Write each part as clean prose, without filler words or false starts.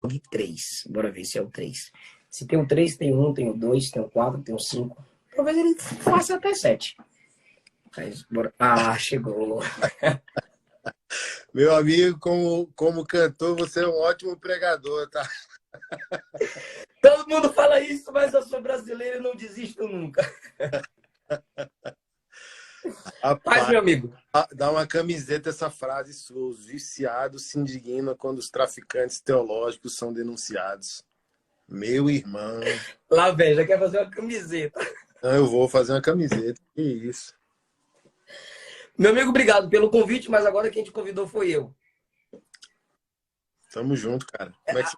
3. Bora ver se é o 3. Se tem o 3, tem o 1, tem o 2, tem o 4, tem o 5. Talvez ele faça até 7. Mas, bora. Ah, chegou. Meu amigo, como cantor, você é um ótimo pregador, tá? Todo mundo fala isso, mas eu sou brasileiro e não desisto nunca. Mas, Rapaz, meu amigo, dá uma camiseta essa frase sua. Os viciados se indignam quando os traficantes teológicos são denunciados. Meu irmão. lá vem, já quer fazer uma camiseta. Não, eu vou fazer uma camiseta. Que isso. Meu amigo, obrigado pelo convite, mas agora quem te convidou foi eu. Tamo junto, cara. Como é que você...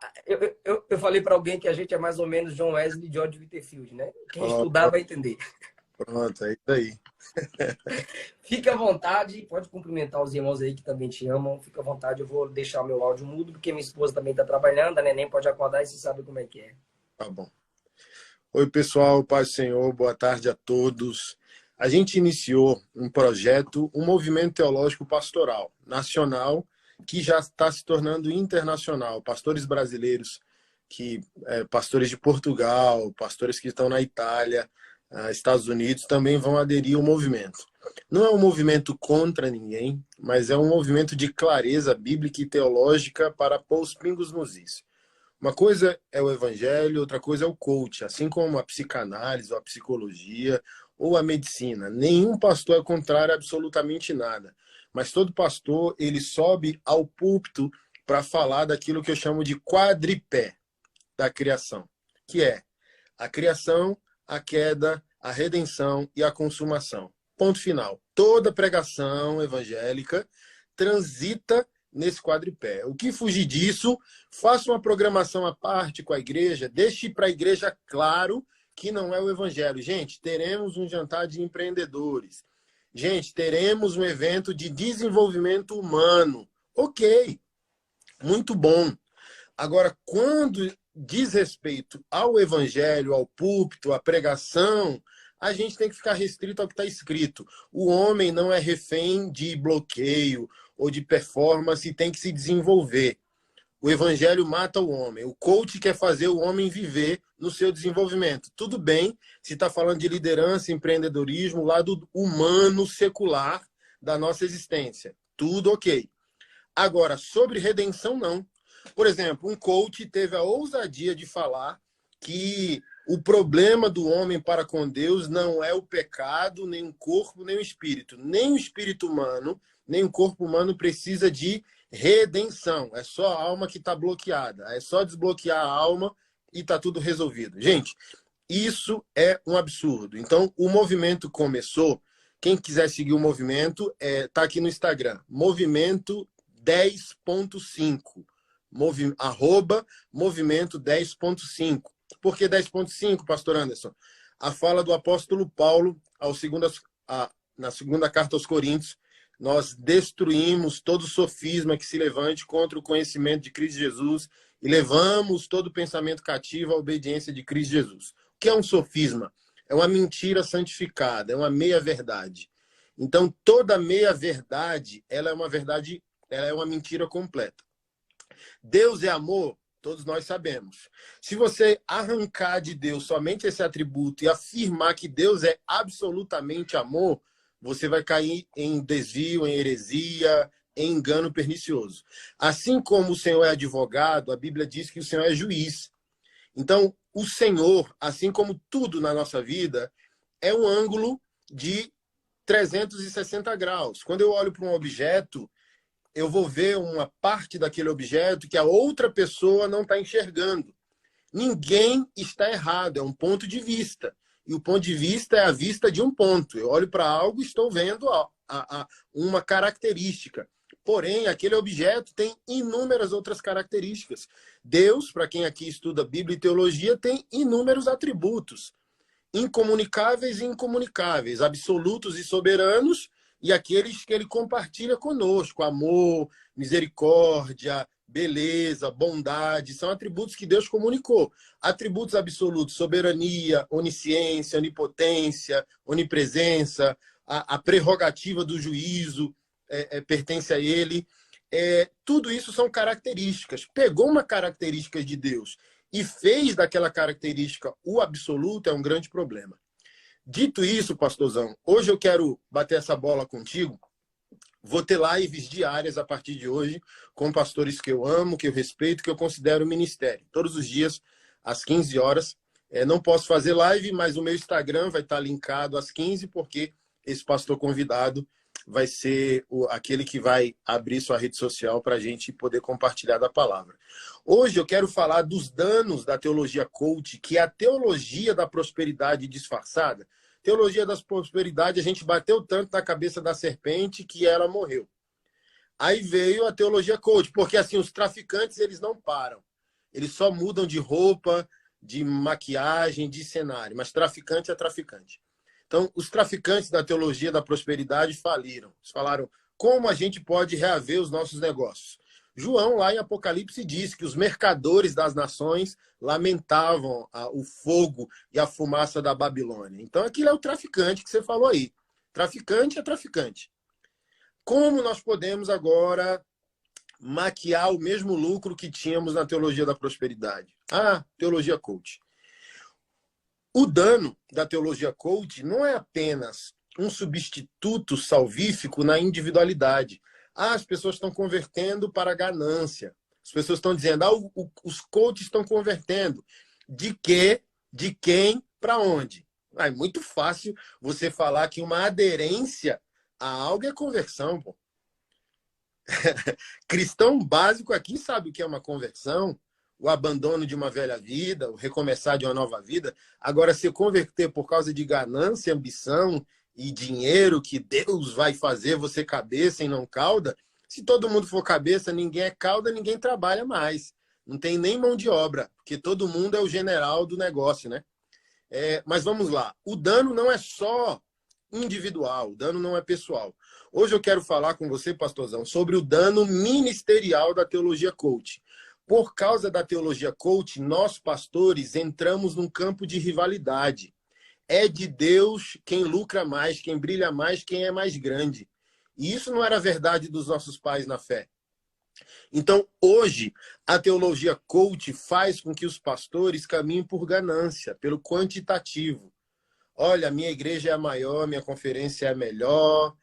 Eu falei para alguém que a gente é mais ou menos John Wesley e George Whitefield, né? Quem Ó, estudar vai entender. pronto, é isso aí. Fique à vontade, pode cumprimentar os irmãos aí que também te amam. Fique à vontade, eu vou deixar o meu áudio mudo, porque minha esposa também está trabalhando, a neném pode acordar e você sabe como é que é. Tá bom. Oi, pessoal, paz do Senhor, boa tarde a todos. A gente iniciou um projeto, um movimento teológico pastoral nacional, que já está se tornando internacional. Pastores brasileiros, pastores de Portugal, pastores que estão na Itália, Estados Unidos, também vão aderir ao movimento. Não é um movimento contra ninguém, mas é um movimento de clareza bíblica e teológica para pôr os pingos nos is. Uma coisa é o evangelho, outra coisa é o coach, assim como a psicanálise, ou a psicologia, ou a medicina. Nenhum pastor é contrário a absolutamente nada. Mas todo pastor, ele sobe ao púlpito para falar daquilo que eu chamo de quadripé da criação, que é a criação, a queda, a redenção e a consumação. Ponto final. Toda pregação evangélica transita nesse quadripé. O que fugir disso, faça uma programação à parte com a igreja, deixe para a igreja claro que não é o evangelho. Gente, teremos um jantar de empreendedores. Gente, teremos um evento de desenvolvimento humano. Ok, muito bom. Agora, quando diz respeito ao evangelho, ao púlpito, à pregação, a gente tem que ficar restrito ao que está escrito. O homem não é refém de bloqueio ou de performance e tem que se desenvolver. O evangelho mata o homem. O coach quer fazer o homem viver no seu desenvolvimento. Tudo bem se está falando de liderança, empreendedorismo, o lado humano, secular da nossa existência. Tudo ok. Agora, sobre redenção, não. Por exemplo, um coach teve a ousadia de falar que o problema do homem para com Deus não é o pecado, nem o corpo, nem o espírito. Nem o espírito humano, nem o corpo humano precisa de redenção. É só a alma que está bloqueada. É só desbloquear a alma e está tudo resolvido. Gente, isso é um absurdo. Então, o movimento começou. Quem quiser seguir o movimento, está aqui no Instagram. Movimento 10.5. Movimento 10.5. Por que 10.5, pastor Anderson? A fala do apóstolo Paulo na segunda carta aos Coríntios: nós destruímos todo sofisma que se levante contra o conhecimento de Cristo Jesus e levamos todo pensamento cativo à obediência de Cristo Jesus. O que é um sofisma? É uma mentira santificada, é uma meia-verdade. Então, toda meia-verdade, ela é uma mentira completa. Deus é amor, todos nós sabemos. Se você arrancar de Deus somente esse atributo e afirmar que Deus é absolutamente amor, você vai cair em desvio, em heresia, em engano pernicioso. Assim como o Senhor é advogado, a Bíblia diz que o Senhor é juiz. Então, o Senhor, assim como tudo na nossa vida, é um ângulo de 360 graus. Quando eu olho para um objeto, eu vou ver uma parte daquele objeto que a outra pessoa não está enxergando. Ninguém está errado, é um ponto de vista. E o ponto de vista é a vista de um ponto. Eu olho para algo e estou vendo uma característica. Porém, aquele objeto tem inúmeras outras características. Deus, para quem aqui estuda Bíblia e teologia, tem inúmeros atributos. Incomunicáveis e incomunicáveis, absolutos e soberanos, e aqueles que ele compartilha conosco: amor, misericórdia, beleza, bondade. São atributos que Deus comunicou. Atributos absolutos: soberania, onisciência, onipotência, onipresença, a prerrogativa do juízo pertence a ele. Tudo isso são características. Pegou uma característica de Deus e fez daquela característica o absoluto, é um grande problema. Dito isso, pastorzão, hoje eu quero bater essa bola contigo. Vou ter lives diárias a partir de hoje com pastores que eu amo, que eu respeito, que eu considero ministério. Todos os dias, às 15 horas. Não posso fazer live, mas o meu Instagram vai estar linkado às 15, porque esse pastor convidado vai ser aquele que vai abrir sua rede social para a gente poder compartilhar da palavra. Hoje eu quero falar dos danos da teologia coach, que é a teologia da prosperidade disfarçada. Teologia da prosperidade, a gente bateu tanto na cabeça da serpente que ela morreu. Aí veio a teologia coach, porque assim, os traficantes, eles não param. Eles só mudam de roupa, de maquiagem, de cenário, mas traficante é traficante. Então, os traficantes da teologia da prosperidade faliram. Eles falaram, como a gente pode reaver os nossos negócios? João, lá em Apocalipse, diz que os mercadores das nações lamentavam o fogo e a fumaça da Babilônia. Então, aquilo é o traficante que você falou aí. Traficante é traficante. Como nós podemos agora maquiar o mesmo lucro que tínhamos na teologia da prosperidade? Teologia coach. O dano da teologia coach não é apenas um substituto salvífico na individualidade. As pessoas estão convertendo para a ganância. As pessoas estão dizendo, os coaches estão convertendo. De quê? De quem? Para onde? É muito fácil você falar que uma aderência a algo é conversão, pô. Cristão básico aqui sabe o que é uma conversão, o abandono de uma velha vida, o recomeçar de uma nova vida. Agora, se converter por causa de ganância, ambição e dinheiro, que Deus vai fazer você cabeça e não cauda, se todo mundo for cabeça, ninguém é cauda, ninguém trabalha mais. Não tem nem mão de obra, porque todo mundo é o general do negócio, né? Mas vamos lá. O dano não é só individual, o dano não é pessoal. Hoje eu quero falar com você, pastorzão, sobre o dano ministerial da teologia coach. Por causa da teologia coach, nós, pastores, entramos num campo de rivalidade. É de Deus quem lucra mais, quem brilha mais, quem é mais grande. E isso não era verdade dos nossos pais na fé. Então, hoje, a teologia coach faz com que os pastores caminhem por ganância, pelo quantitativo. Olha, minha igreja é a maior, minha conferência é a melhor.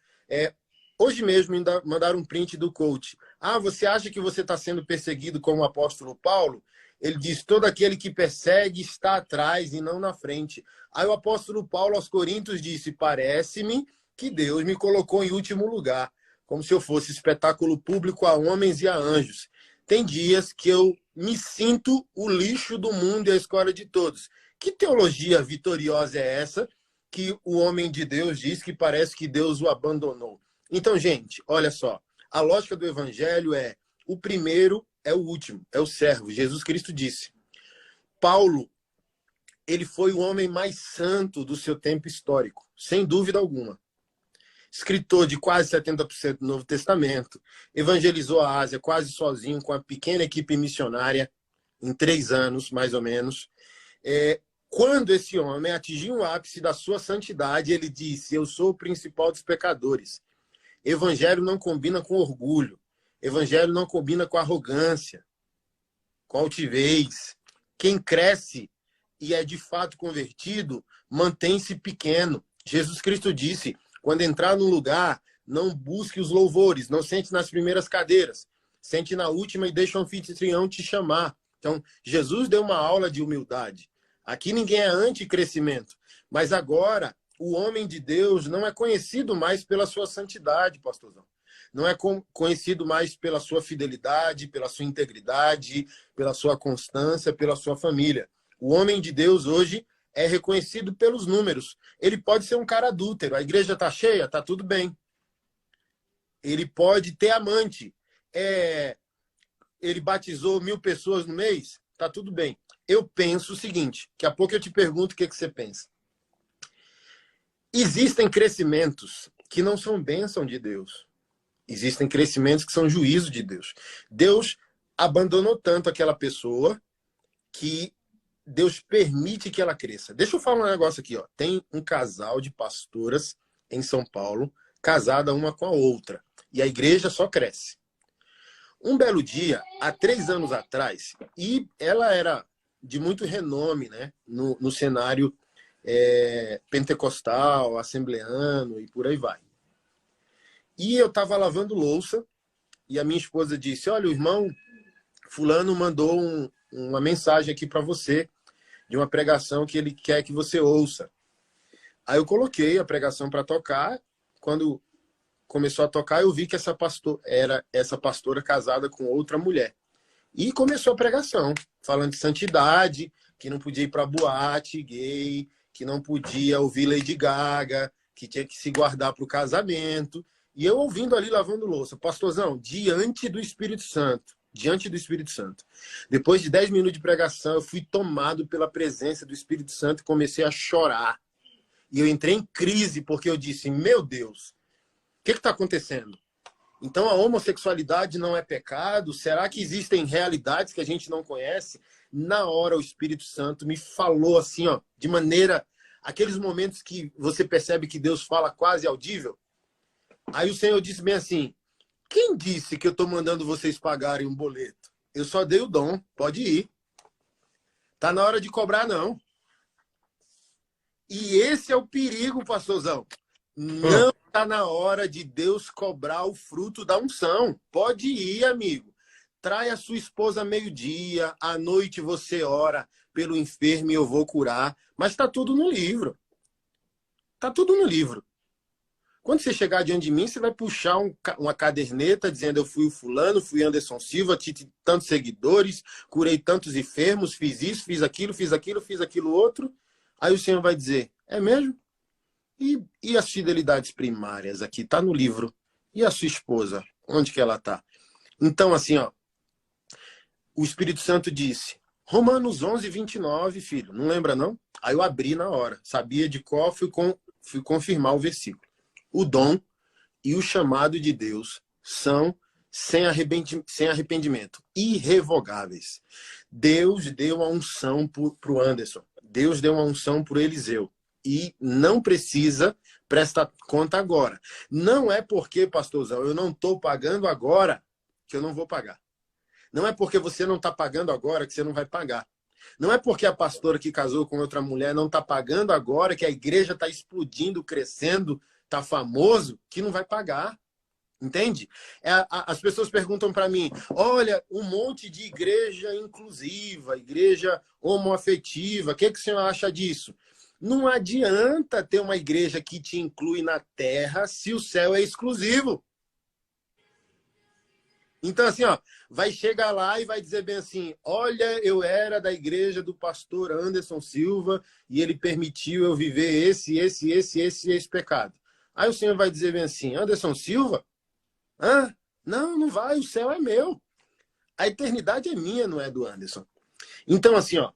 Hoje mesmo ainda mandaram um print do coach. Você acha que você está sendo perseguido como o apóstolo Paulo? Ele diz, todo aquele que persegue está atrás e não na frente. Aí o apóstolo Paulo aos Coríntios disse, parece-me que Deus me colocou em último lugar, como se eu fosse espetáculo público a homens e a anjos. Tem dias que eu me sinto o lixo do mundo e a escória de todos. Que teologia vitoriosa é essa que o homem de Deus diz que parece que Deus o abandonou? Então, gente, olha só. A lógica do evangelho é o primeiro é o último, é o servo. Jesus Cristo disse. Paulo, ele foi o homem mais santo do seu tempo histórico, sem dúvida alguma. Escritor de quase 70% do Novo Testamento, evangelizou a Ásia quase sozinho, com a pequena equipe missionária, em 3 anos, mais ou menos. Quando esse homem atingiu o ápice da sua santidade, ele disse, eu sou o principal dos pecadores. Evangelho não combina com orgulho. Evangelho não combina com arrogância, com altivez. Quem cresce e é de fato convertido, mantém-se pequeno. Jesus Cristo disse, quando entrar num lugar, não busque os louvores, não sente nas primeiras cadeiras, sente na última e deixa o anfitrião te chamar. Então, Jesus deu uma aula de humildade. Aqui ninguém é anti-crescimento, mas agora o homem de Deus não é conhecido mais pela sua santidade, pastorzão. Não é conhecido mais pela sua fidelidade, pela sua integridade, pela sua constância, pela sua família. O homem de Deus hoje é reconhecido pelos números. Ele pode ser um cara adúltero. A igreja está cheia? Está tudo bem. Ele pode ter amante. Ele batizou 1000 pessoas no mês? Está tudo bem. Eu penso o seguinte, daqui a pouco eu te pergunto o que você pensa. Existem crescimentos que não são bênção de Deus. Existem crescimentos que são juízo de Deus. Deus abandonou tanto aquela pessoa que Deus permite que ela cresça. Deixa eu falar um negócio aqui. Tem um casal de pastoras em São Paulo, casada uma com a outra. E a igreja só cresce. Um belo dia, há 3 anos atrás, e ela era de muito renome, né, no cenário pentecostal, assembleano e por aí vai. E eu estava lavando louça e a minha esposa disse: olha, o irmão fulano mandou uma mensagem aqui para você de uma pregação que ele quer que você ouça. Aí eu coloquei a pregação para tocar. Quando começou a tocar, eu vi que essa pastora casada com outra mulher. E começou a pregação, falando de santidade, que não podia ir para boate gay, que não podia ouvir Lady Gaga, que tinha que se guardar para o casamento. E eu ouvindo ali, lavando louça. Pastorzão, diante do Espírito Santo. Diante do Espírito Santo. Depois de 10 minutos de pregação, eu fui tomado pela presença do Espírito Santo e comecei a chorar. E eu entrei em crise, porque eu disse: meu Deus, o que está acontecendo? Então a homossexualidade não é pecado? Será que existem realidades que a gente não conhece? Na hora o Espírito Santo me falou assim, ó, de maneira... Aqueles momentos que você percebe que Deus fala quase audível. Aí o Senhor disse bem assim: quem disse que eu estou mandando vocês pagarem um boleto? Eu só dei o dom, pode ir. Tá na hora de cobrar, não. E esse é o perigo, pastorzão. Não está na hora de Deus cobrar o fruto da unção. Pode ir, amigo. Trai a sua esposa meio-dia, à noite você ora pelo enfermo e eu vou curar. Mas está tudo no livro. Está tudo no livro. Quando você chegar diante de mim, você vai puxar uma caderneta dizendo: eu fui o fulano, fui Anderson Silva, tive tantos seguidores, curei tantos enfermos, fiz isso, fiz aquilo outro. Aí o Senhor vai dizer: é mesmo? E as fidelidades primárias aqui? Está no livro. E a sua esposa? Onde que ela está? Então, assim, ó, o Espírito Santo disse, Romanos 11:29, filho. Não lembra, não? Aí eu abri na hora. Sabia de qual, fui confirmar o versículo. O dom e o chamado de Deus são sem arrependimento, irrevogáveis. Deus deu a unção para o Anderson. Deus deu uma unção para o Eliseu. E não precisa prestar conta agora. Não é porque, pastorzão, eu não estou pagando agora que eu não vou pagar. Não é porque você não está pagando agora que você não vai pagar. Não é porque a pastora que casou com outra mulher não está pagando agora, que a igreja está explodindo, crescendo, está famoso, que não vai pagar. Entende? As pessoas perguntam para mim: olha, um monte de igreja inclusiva, igreja homoafetiva, o que o senhor acha disso? Não adianta ter uma igreja que te inclui na terra se o céu é exclusivo. Então, assim, ó, vai chegar lá e vai dizer bem assim: olha, eu era da igreja do pastor Anderson Silva e ele permitiu eu viver esse pecado. Aí o Senhor vai dizer bem assim: Anderson Silva? Hã? Não, não vai, o céu é meu. A eternidade é minha, não é do Anderson. Então, assim, ó,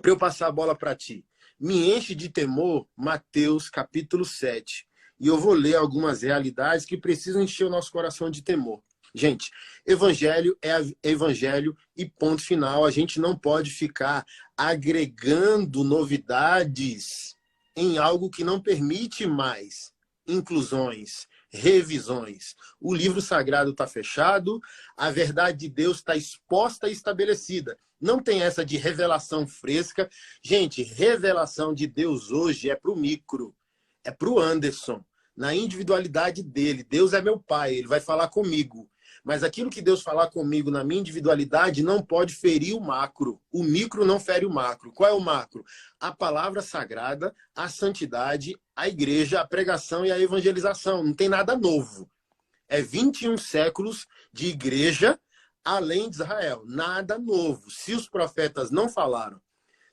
para eu passar a bola para ti, me enche de temor Mateus capítulo 7. E eu vou ler algumas realidades que precisam encher o nosso coração de temor. Gente, evangelho é evangelho e ponto final. A gente não pode ficar agregando novidades em algo que não permite mais inclusões, revisões. O livro sagrado está fechado, a verdade de Deus está exposta e estabelecida. Não tem essa de revelação fresca. Gente, revelação de Deus hoje é para o micro, é para o Anderson, na individualidade dele. Deus é meu pai, ele vai falar comigo. Mas aquilo que Deus falar comigo na minha individualidade não pode ferir o macro. O micro não fere o macro. Qual é o macro? A palavra sagrada, a santidade, a igreja, a pregação e a evangelização. Não tem nada novo. É 21 séculos de igreja além de Israel. Nada novo. Se os profetas não falaram,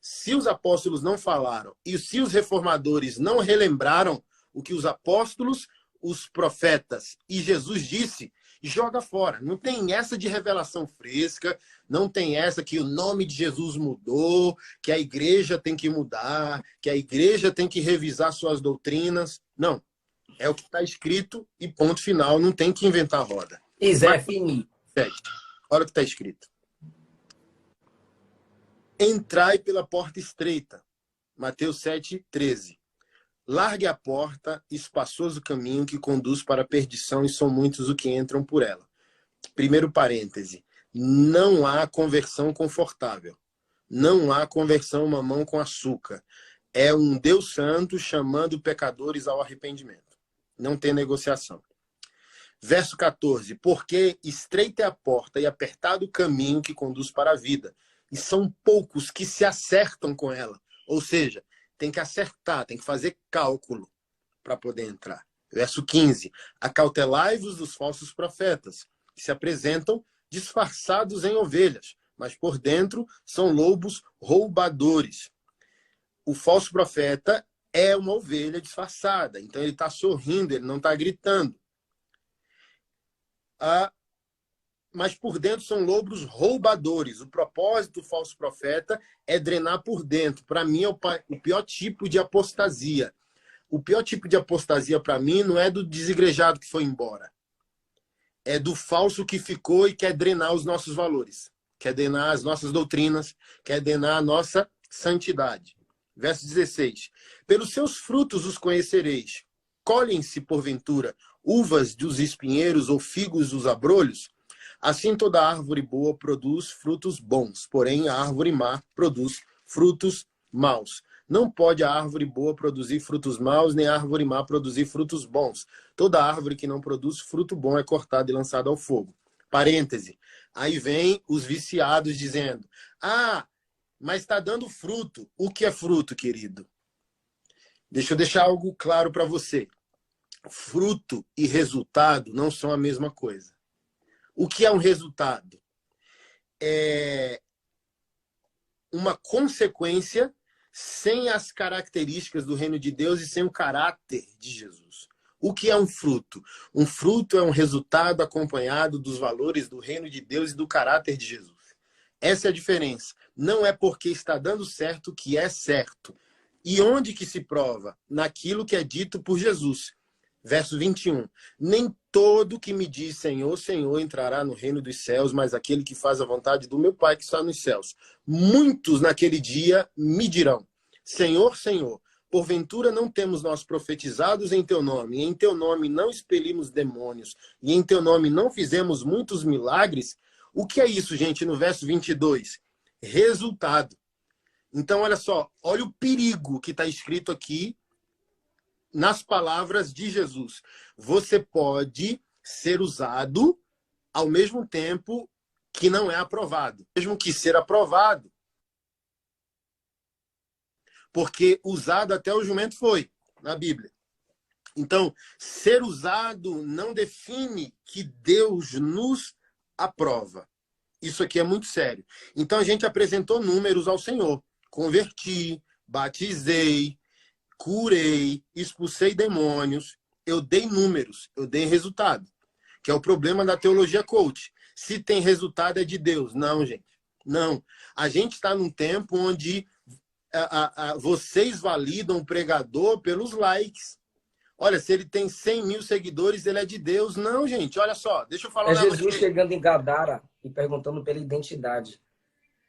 se os apóstolos não falaram e se os reformadores não relembraram o que os apóstolos, os profetas e Jesus disse, joga fora. Não tem essa de revelação fresca, não tem essa que o nome de Jesus mudou, que a igreja tem que mudar, que a igreja tem que revisar suas doutrinas. Não. É o que está escrito e ponto final. Não tem que inventar a roda. Zé, fini. Olha o que está escrito. Entrai pela porta estreita. Mateus 7:13. Largue a porta, espaçoso caminho que conduz para a perdição, e são muitos os que entram por ela. Primeiro parêntese. Não há conversão confortável. Não há conversão mamão com açúcar. É um Deus santo chamando pecadores ao arrependimento. Não tem negociação. Verso 14. Porque estreita é a porta e apertado o caminho que conduz para a vida. E são poucos que se acertam com ela. Ou seja, tem que acertar, tem que fazer cálculo para poder entrar. Verso 15. Acautelai-vos dos falsos profetas, que se apresentam disfarçados em ovelhas, mas por dentro são lobos roubadores. O falso profeta é uma ovelha disfarçada, então ele está sorrindo, ele não está gritando. Mas por dentro são lobos roubadores. O propósito do falso profeta é drenar por dentro. Para mim é o pior tipo de apostasia. O pior tipo de apostasia para mim não é do desigrejado que foi embora. É do falso que ficou e quer drenar os nossos valores. Quer drenar as nossas doutrinas, quer drenar a nossa santidade. Verso 16. Pelos seus frutos os conhecereis. Colhem-se, porventura, uvas dos espinheiros ou figos dos abrolhos? Assim toda árvore boa produz frutos bons, porém a árvore má produz frutos maus. Não pode a árvore boa produzir frutos maus, nem a árvore má produzir frutos bons. Toda árvore que não produz fruto bom é cortada e lançada ao fogo. Parêntese. Aí vem os viciados dizendo: mas está dando fruto. O que é fruto, querido? Deixa eu deixar algo claro para você. Fruto e resultado não são a mesma coisa. O que é um resultado? É uma consequência sem as características do reino de Deus e sem o caráter de Jesus. O que é um fruto? Um fruto é um resultado acompanhado dos valores do reino de Deus e do caráter de Jesus. Essa é a diferença. Não é porque está dando certo que é certo. E onde que se prova? Naquilo que é dito por Jesus. Verso 21. Nem todo que me diz Senhor, Senhor entrará no reino dos céus, mas aquele que faz a vontade do meu Pai que está nos céus. Muitos naquele dia me dirão: Senhor, Senhor, porventura não temos nós profetizados em teu nome, e em teu nome não expelimos demônios, e em teu nome não fizemos muitos milagres? O que é isso, gente, no verso 22? Resultado. Então, olha só, olha o perigo que está escrito aqui nas palavras de Jesus. Você pode ser usado ao mesmo tempo que não é aprovado. Mesmo que ser aprovado. Porque usado até o jumento foi, na Bíblia. Então, ser usado não define que Deus nos aprova. Isso aqui é muito sério. Então, a gente apresentou números ao Senhor. Converti, batizei, curei, expulsei demônios. Eu dei números, eu dei resultado. Que é o problema da teologia coach. Se tem resultado é de Deus. Não, gente. Não. A gente está num tempo onde vocês validam o pregador pelos likes. Olha, se ele tem 100 mil seguidores, ele é de Deus. Não, gente, olha só. Deixa eu falar. É Jesus chegando em Gadara e perguntando pela identidade.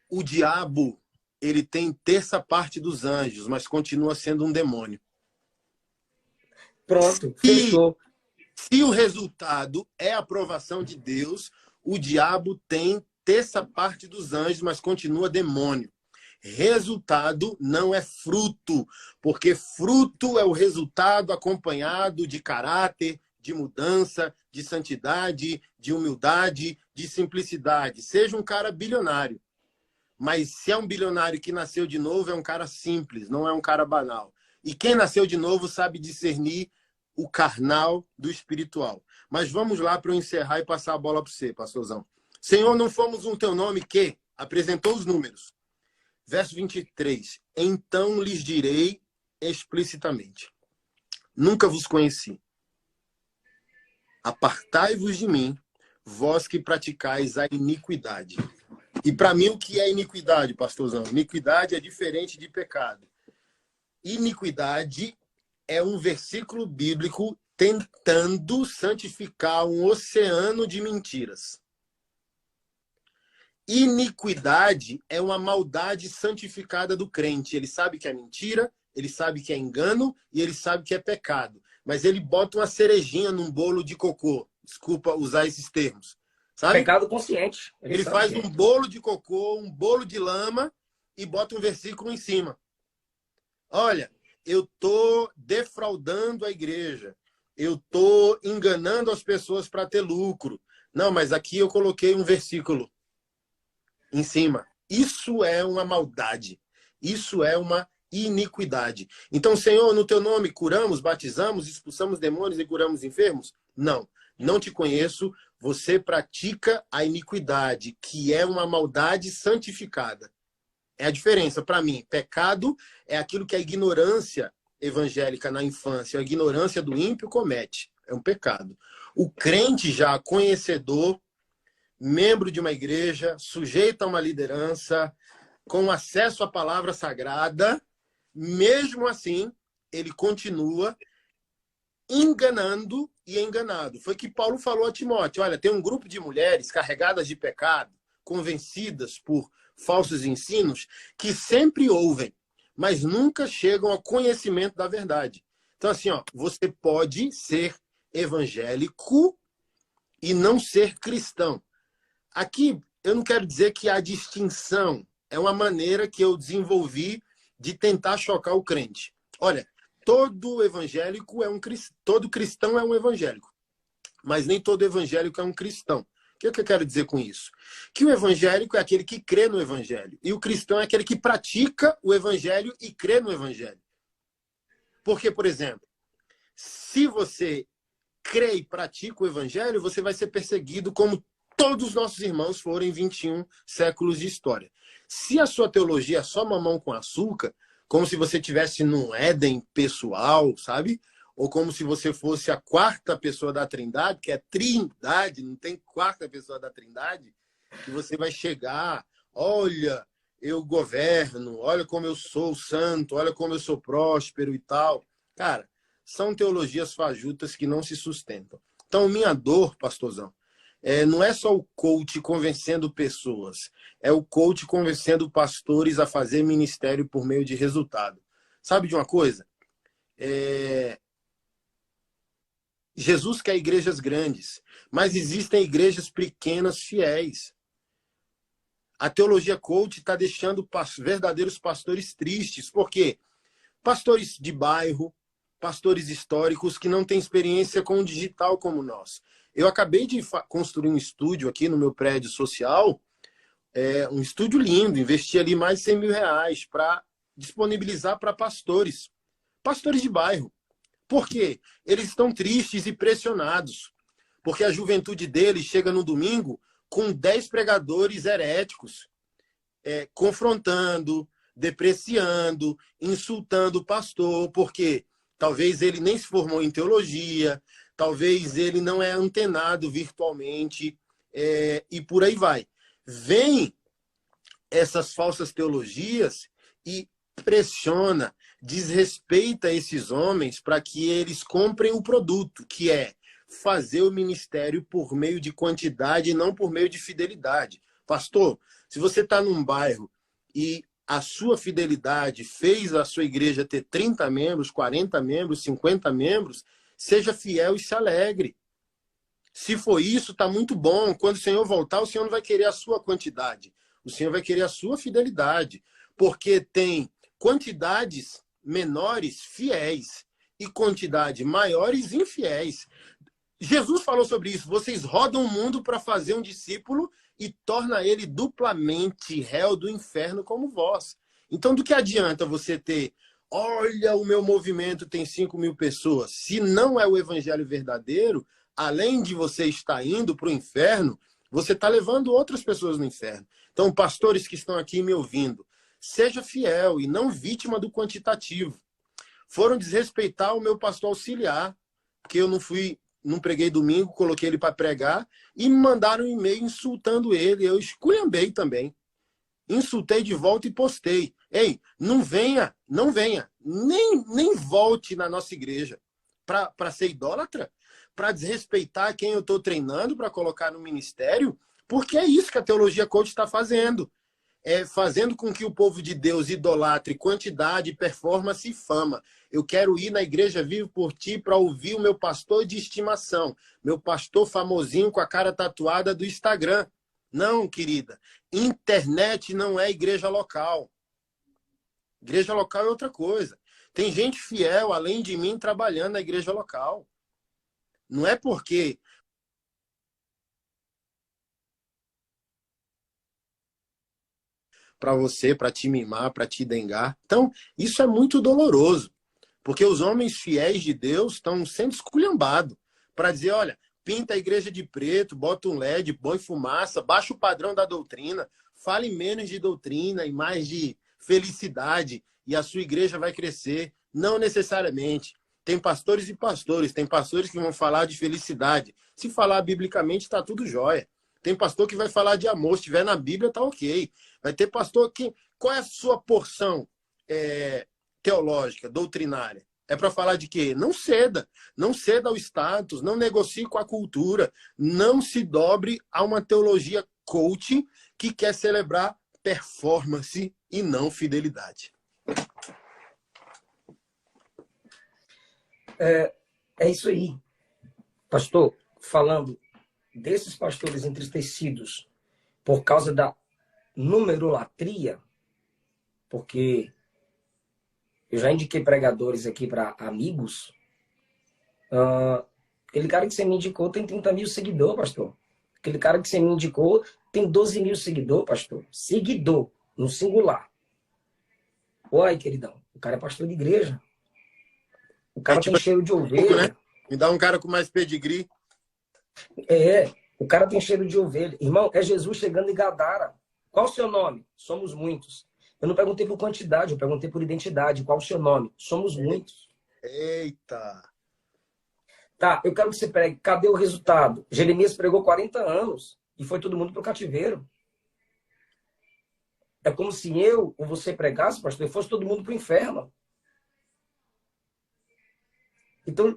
O diabo, ele tem terça parte dos anjos, mas continua sendo um demônio. Pronto, fechou. Se o resultado é a aprovação de Deus, o diabo tem terça parte dos anjos, mas continua demônio. Resultado não é fruto, porque fruto é o resultado acompanhado de caráter, de mudança, de santidade, de humildade, de simplicidade. Seja um cara bilionário. Mas se é um bilionário que nasceu de novo, é um cara simples, não é um cara banal. E quem nasceu de novo sabe discernir o carnal do espiritual. Mas vamos lá para eu encerrar e passar a bola para você, pastorzão. Senhor, não fomos um teu nome que apresentou os números. Verso 23. Então lhes direi explicitamente: nunca vos conheci. Apartai-vos de mim, vós que praticais a iniquidade. E para mim, o que é iniquidade, pastorzão? Iniquidade é diferente de pecado. Iniquidade é um versículo bíblico tentando santificar um oceano de mentiras. Iniquidade é uma maldade santificada do crente. Ele sabe que é mentira, ele sabe que é engano e ele sabe que é pecado. Mas ele bota uma cerejinha num bolo de cocô. Desculpa usar esses termos. sabe? Pecado consciente. Ele faz um bolo de cocô, um bolo de lama e bota um versículo em cima. Olha, eu estou defraudando a igreja. Eu estou enganando as pessoas para ter lucro. Não, mas aqui eu coloquei um versículo em cima. Isso é uma maldade. Isso é uma iniquidade. Então, Senhor, no teu nome curamos, batizamos, expulsamos demônios e curamos enfermos? Não, não te conheço. Você pratica a iniquidade, que é uma maldade santificada. É a diferença para mim. Pecado é aquilo que a ignorância evangélica na infância, a ignorância do ímpio comete. É um pecado. O crente já conhecedor, membro de uma igreja, sujeito a uma liderança, com acesso à palavra sagrada, mesmo assim, ele continua enganando e enganado. Foi que Paulo falou a Timóteo, olha, tem um grupo de mulheres carregadas de pecado, convencidas por falsos ensinos, que sempre ouvem, mas nunca chegam ao conhecimento da verdade. Então, assim, ó, você pode ser evangélico e não ser cristão. Aqui, eu não quero dizer que há distinção. É uma maneira que eu desenvolvi de tentar chocar o crente. Olha, todo evangélico é um cristão, todo cristão é um evangélico, mas nem todo evangélico é um cristão. O que eu quero dizer com isso? Que o evangélico é aquele que crê no evangelho, e o cristão é aquele que pratica o evangelho e crê no evangelho. Porque, por exemplo, se você crê e pratica o evangelho, você vai ser perseguido como todos os nossos irmãos foram em 21 séculos de história. Se a sua teologia é só mamão com açúcar, como se você estivesse num Éden pessoal, sabe? Ou como se você fosse a quarta pessoa da Trindade, que é Trindade, não tem quarta pessoa da Trindade, que você vai chegar, olha, eu governo, olha como eu sou santo, olha como eu sou próspero e tal. Cara, são teologias fajutas que não se sustentam. Então, minha dor, pastorzão, não é só o coach convencendo pessoas, é o coach convencendo pastores a fazer ministério por meio de resultado. Sabe de uma coisa? Jesus quer igrejas grandes, mas existem igrejas pequenas fiéis. A teologia coach está deixando verdadeiros pastores tristes. Por quê? Pastores de bairro, pastores históricos que não têm experiência com o digital como nós. Eu acabei de construir um estúdio aqui no meu prédio social, um estúdio lindo, investi ali mais de 100 mil reais para disponibilizar para pastores de bairro. Por quê? Eles estão tristes e pressionados, porque a juventude deles chega no domingo com 10 pregadores heréticos, confrontando, depreciando, insultando o pastor, porque talvez ele nem se formou em teologia, talvez ele não é antenado virtualmente, e por aí vai. Vem essas falsas teologias e pressiona, desrespeita esses homens para que eles comprem o produto, que é fazer o ministério por meio de quantidade e não por meio de fidelidade. Pastor, se você está num bairro e a sua fidelidade fez a sua igreja ter 30 membros, 40 membros, 50 membros, seja fiel e se alegre. Se for isso, está muito bom. Quando o Senhor voltar, o Senhor não vai querer a sua quantidade. O Senhor vai querer a sua fidelidade. Porque tem quantidades menores fiéis e quantidade maiores infiéis. Jesus falou sobre isso. Vocês rodam o mundo para fazer um discípulo e torna ele duplamente réu do inferno como vós. Então, do que adianta você ter, olha, o meu movimento tem 5 mil pessoas. Se não é o evangelho verdadeiro, além de você estar indo para o inferno, você está levando outras pessoas no inferno. Então, pastores que estão aqui me ouvindo, seja fiel e não vítima do quantitativo. Foram desrespeitar o meu pastor auxiliar, porque eu não preguei domingo, coloquei ele para pregar, e me mandaram um e-mail insultando ele. Eu esculhambei também. Insultei de volta e postei. Ei, não venha, nem volte na nossa igreja para ser idólatra, para desrespeitar quem eu estou treinando para colocar no ministério, porque é isso que a teologia coach está fazendo. fazendo com que o povo de Deus idolatre quantidade, performance e fama. Eu quero ir na igreja Vivo por Ti para ouvir o meu pastor de estimação, meu pastor famosinho com a cara tatuada do Instagram. Não, querida, internet não é igreja local. Igreja local é outra coisa. Tem gente fiel, além de mim, trabalhando na igreja local. Não é porque para você, para te mimar, para te dengar. Então, isso é muito doloroso, porque os homens fiéis de Deus estão sendo esculhambados para dizer, olha, pinta a igreja de preto, bota um LED, põe fumaça, baixa o padrão da doutrina, fale menos de doutrina e mais de felicidade, e a sua igreja vai crescer. Não necessariamente. Tem pastores e pastores, tem pastores que vão falar de felicidade. Se falar biblicamente, está tudo jóia. Tem pastor que vai falar de amor, se estiver na Bíblia, tá ok. Vai ter pastor que... Qual é a sua porção teológica, doutrinária? É para falar de quê? Não ceda. Não ceda ao status, não negocie com a cultura, não se dobre a uma teologia coach que quer celebrar performance e não fidelidade. É isso aí. Pastor, falando desses pastores entristecidos por causa da numerolatria, porque eu já indiquei pregadores aqui para amigos. Aquele cara que você me indicou tem 30 mil seguidores, pastor. Aquele cara que você me indicou tem 12 mil seguidores, pastor. Seguidor, no singular. Oi, queridão. O cara é pastor de igreja. O cara tem cheiro de ovelha. Né? Me dá um cara com mais pedigree. O cara tem cheiro de ovelha. Irmão, é Jesus chegando em Gadara. Qual o seu nome? Somos muitos. Eu não perguntei por quantidade, eu perguntei por identidade. Qual o seu nome? Somos muitos. Eita! Tá, eu quero que você pregue. Cadê o resultado? Jeremias pregou 40 anos e foi todo mundo para o cativeiro. É como se eu ou você pregasse, pastor, e fosse todo mundo para o inferno. Então,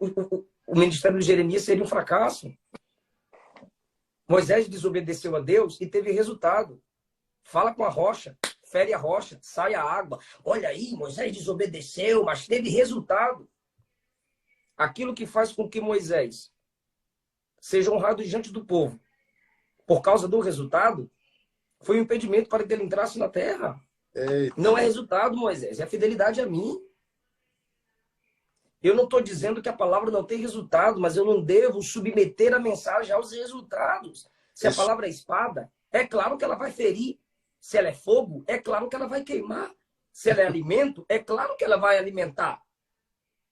o ministério de Jeremias seria um fracasso. Moisés desobedeceu a Deus e teve resultado. Fala com a rocha, fere a rocha, sai a água. Olha aí, Moisés desobedeceu, mas teve resultado. Aquilo que faz com que Moisés seja honrado diante do povo, por causa do resultado, foi um impedimento para que ele entrasse na terra. Eita. Não é resultado, Moisés, é fidelidade a mim. Eu não estou dizendo que a palavra não tem resultado, mas eu não devo submeter a mensagem aos resultados. Se a palavra é espada, é claro que ela vai ferir. Se ela é fogo, é claro que ela vai queimar. Se ela é alimento, é claro que ela vai alimentar.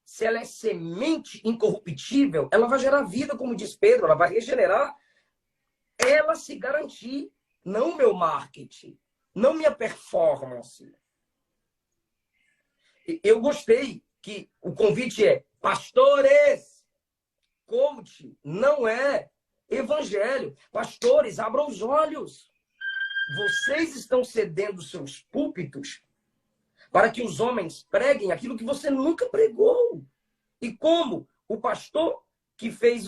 Se ela é semente incorruptível, ela vai gerar vida, como diz Pedro, ela vai regenerar. Ela se garantir, não meu marketing, não minha performance. Eu gostei que o convite é pastores, coach, não é evangelho. Pastores, abram os olhos. Vocês estão cedendo seus púlpitos para que os homens preguem aquilo que você nunca pregou. E como o pastor que fez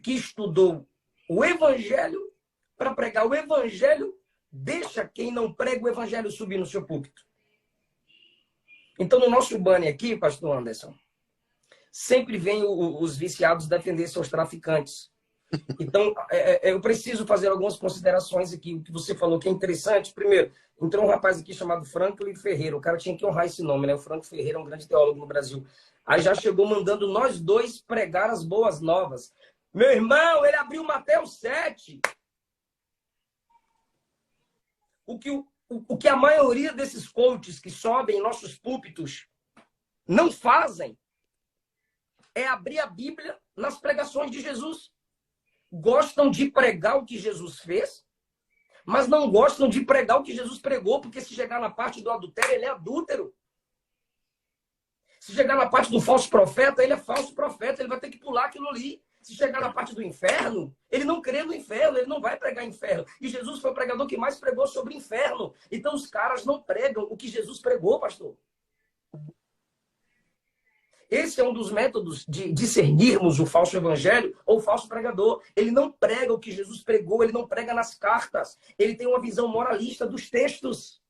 que estudou o evangelho para pregar o evangelho, deixa quem não prega o evangelho subir no seu púlpito. Então, no nosso banner aqui, pastor Anderson, sempre vem os viciados defender seus traficantes. Então, eu preciso fazer algumas considerações aqui. O que você falou que é interessante. Primeiro, entrou um rapaz aqui chamado Franklin Ferreira. O cara tinha que honrar esse nome, né? O Franklin Ferreira é um grande teólogo no Brasil. Aí já chegou mandando nós dois pregar as boas novas. Meu irmão, ele abriu Mateus 7. O que a maioria desses coaches que sobem em nossos púlpitos não fazem é abrir a Bíblia nas pregações de Jesus. Gostam de pregar o que Jesus fez, mas não gostam de pregar o que Jesus pregou, porque se chegar na parte do adultério, ele é adúltero. Se chegar na parte do falso profeta, ele é falso profeta, ele vai ter que pular aquilo ali. Se chegar na parte do inferno, ele não crê no inferno, ele não vai pregar inferno. E Jesus foi o pregador que mais pregou sobre inferno. Então os caras não pregam o que Jesus pregou, pastor. Esse é um dos métodos de discernirmos o falso evangelho ou o falso pregador. Ele não prega o que Jesus pregou, ele não prega nas cartas. Ele tem uma visão moralista dos textos.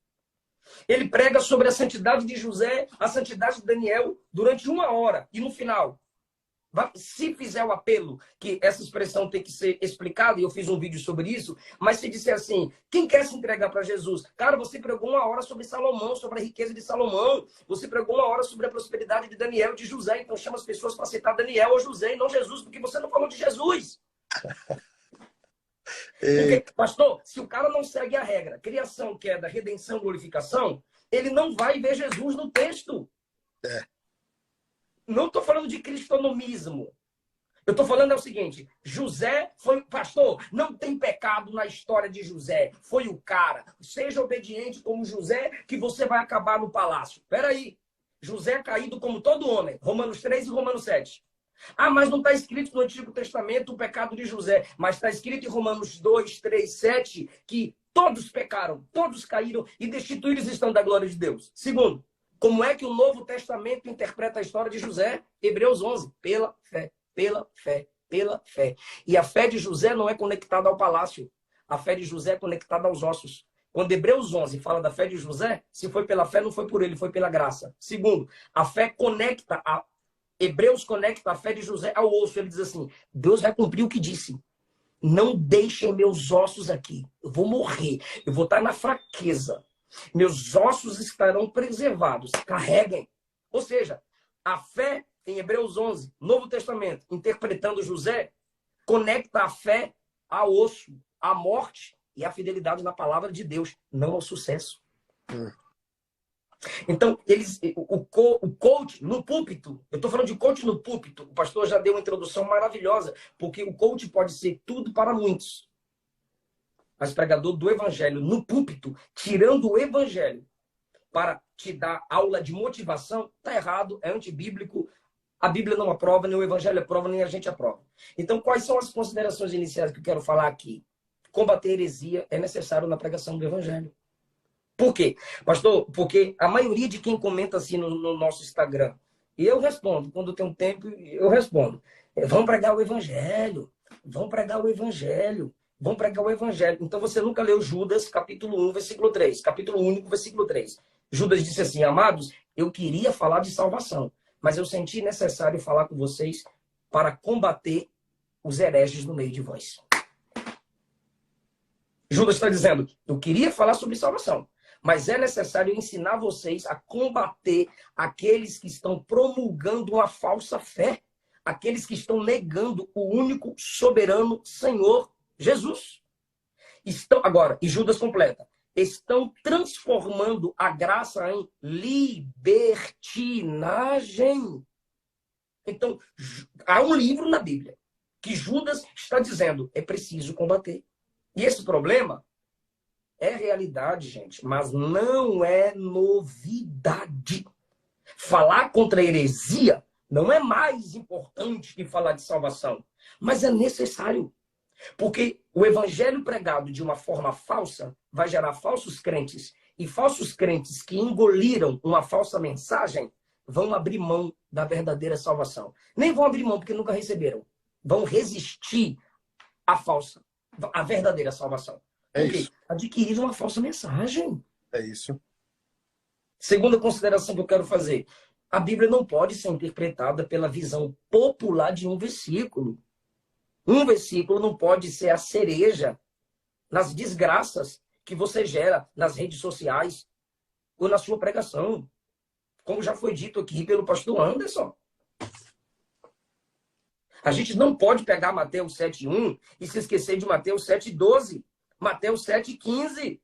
Ele prega sobre a santidade de José, a santidade de Daniel, durante 1 hora. E no final, se fizer o apelo, que essa expressão tem que ser explicada, e eu fiz um vídeo sobre isso, mas se disser assim, quem quer se entregar para Jesus? Cara, você pregou 1 hora sobre Salomão, sobre a riqueza de Salomão. Você pregou 1 hora sobre a prosperidade de Daniel e de José. Então chama as pessoas para citar Daniel ou José e não Jesus, porque você não falou de Jesus. Porque, pastor, se o cara não segue a regra, criação, queda, redenção, glorificação, ele não vai ver Jesus no texto. Não estou falando de cristonomismo. Eu estou falando é o seguinte, José foi... Pastor, não tem pecado na história de José. Foi o cara. Seja obediente como José, que você vai acabar no palácio. Espera aí. José é caído como todo homem. Romanos 3 e Romanos 7. Ah, mas não está escrito no Antigo Testamento o pecado de José. Mas está escrito em Romanos 2, 3, 7, que todos pecaram, todos caíram e destituídos estão da glória de Deus. Segundo, como é que o Novo Testamento interpreta a história de José? Hebreus 11. Pela fé, pela fé, pela fé. E a fé de José não é conectada ao palácio. A fé de José é conectada aos ossos. Quando Hebreus 11 fala da fé de José, se foi pela fé, não foi por ele, foi pela graça. Segundo, a fé conecta, Hebreus conecta a fé de José ao osso. Ele diz assim, Deus vai cumprir o que disse. Não deixem meus ossos aqui. Eu vou morrer. Eu vou estar na fraqueza. Meus ossos estarão preservados. Carreguem. Ou seja, a fé em Hebreus 11, Novo Testamento, interpretando José, conecta a fé ao osso, à morte e à fidelidade na palavra de Deus, não ao sucesso. Então, o coach no púlpito, eu estou falando de coach no púlpito, o pastor já deu uma introdução maravilhosa, porque o coach pode ser tudo para muitos. Mas pregador do evangelho no púlpito, tirando o evangelho para te dar aula de motivação, está errado, é antibíblico, a Bíblia não aprova, nem o evangelho aprova, nem a gente aprova. Então, quais são as considerações iniciais que eu quero falar aqui? Combater heresia é necessário na pregação do evangelho. Por quê? Pastor, porque a maioria de quem comenta assim no nosso Instagram, e eu respondo, quando tem um tempo, eu respondo. Vão pregar o evangelho, vão pregar o evangelho, vão pregar o evangelho. Então você nunca leu Judas, capítulo 1, versículo 3, capítulo único, versículo 3. Judas disse assim, amados, eu queria falar de salvação, mas eu senti necessário falar com vocês para combater os hereges no meio de vós. Judas está dizendo, eu queria falar sobre salvação, mas é necessário ensinar vocês a combater aqueles que estão promulgando uma falsa fé, aqueles que estão negando o único soberano Senhor Jesus. Agora, e Judas completa, estão transformando a graça em libertinagem. Então, há um livro na Bíblia que Judas está dizendo, é preciso combater. E esse problema é realidade, gente, mas não é novidade. Falar contra a heresia não é mais importante que falar de salvação, mas é necessário. Porque o evangelho pregado de uma forma falsa vai gerar falsos crentes. E falsos crentes que engoliram uma falsa mensagem vão abrir mão da verdadeira salvação. Nem vão abrir mão porque nunca receberam. Vão resistir à falsa, à verdadeira salvação. Porque adquiriram uma falsa mensagem. É isso. Segunda consideração que eu quero fazer. A Bíblia não pode ser interpretada pela visão popular de um versículo. Um versículo não pode ser a cereja nas desgraças que você gera nas redes sociais ou na sua pregação. Como já foi dito aqui pelo pastor Anderson. A gente não pode pegar Mateus 7:1 e se esquecer de Mateus 7:12. Mateus 7:15.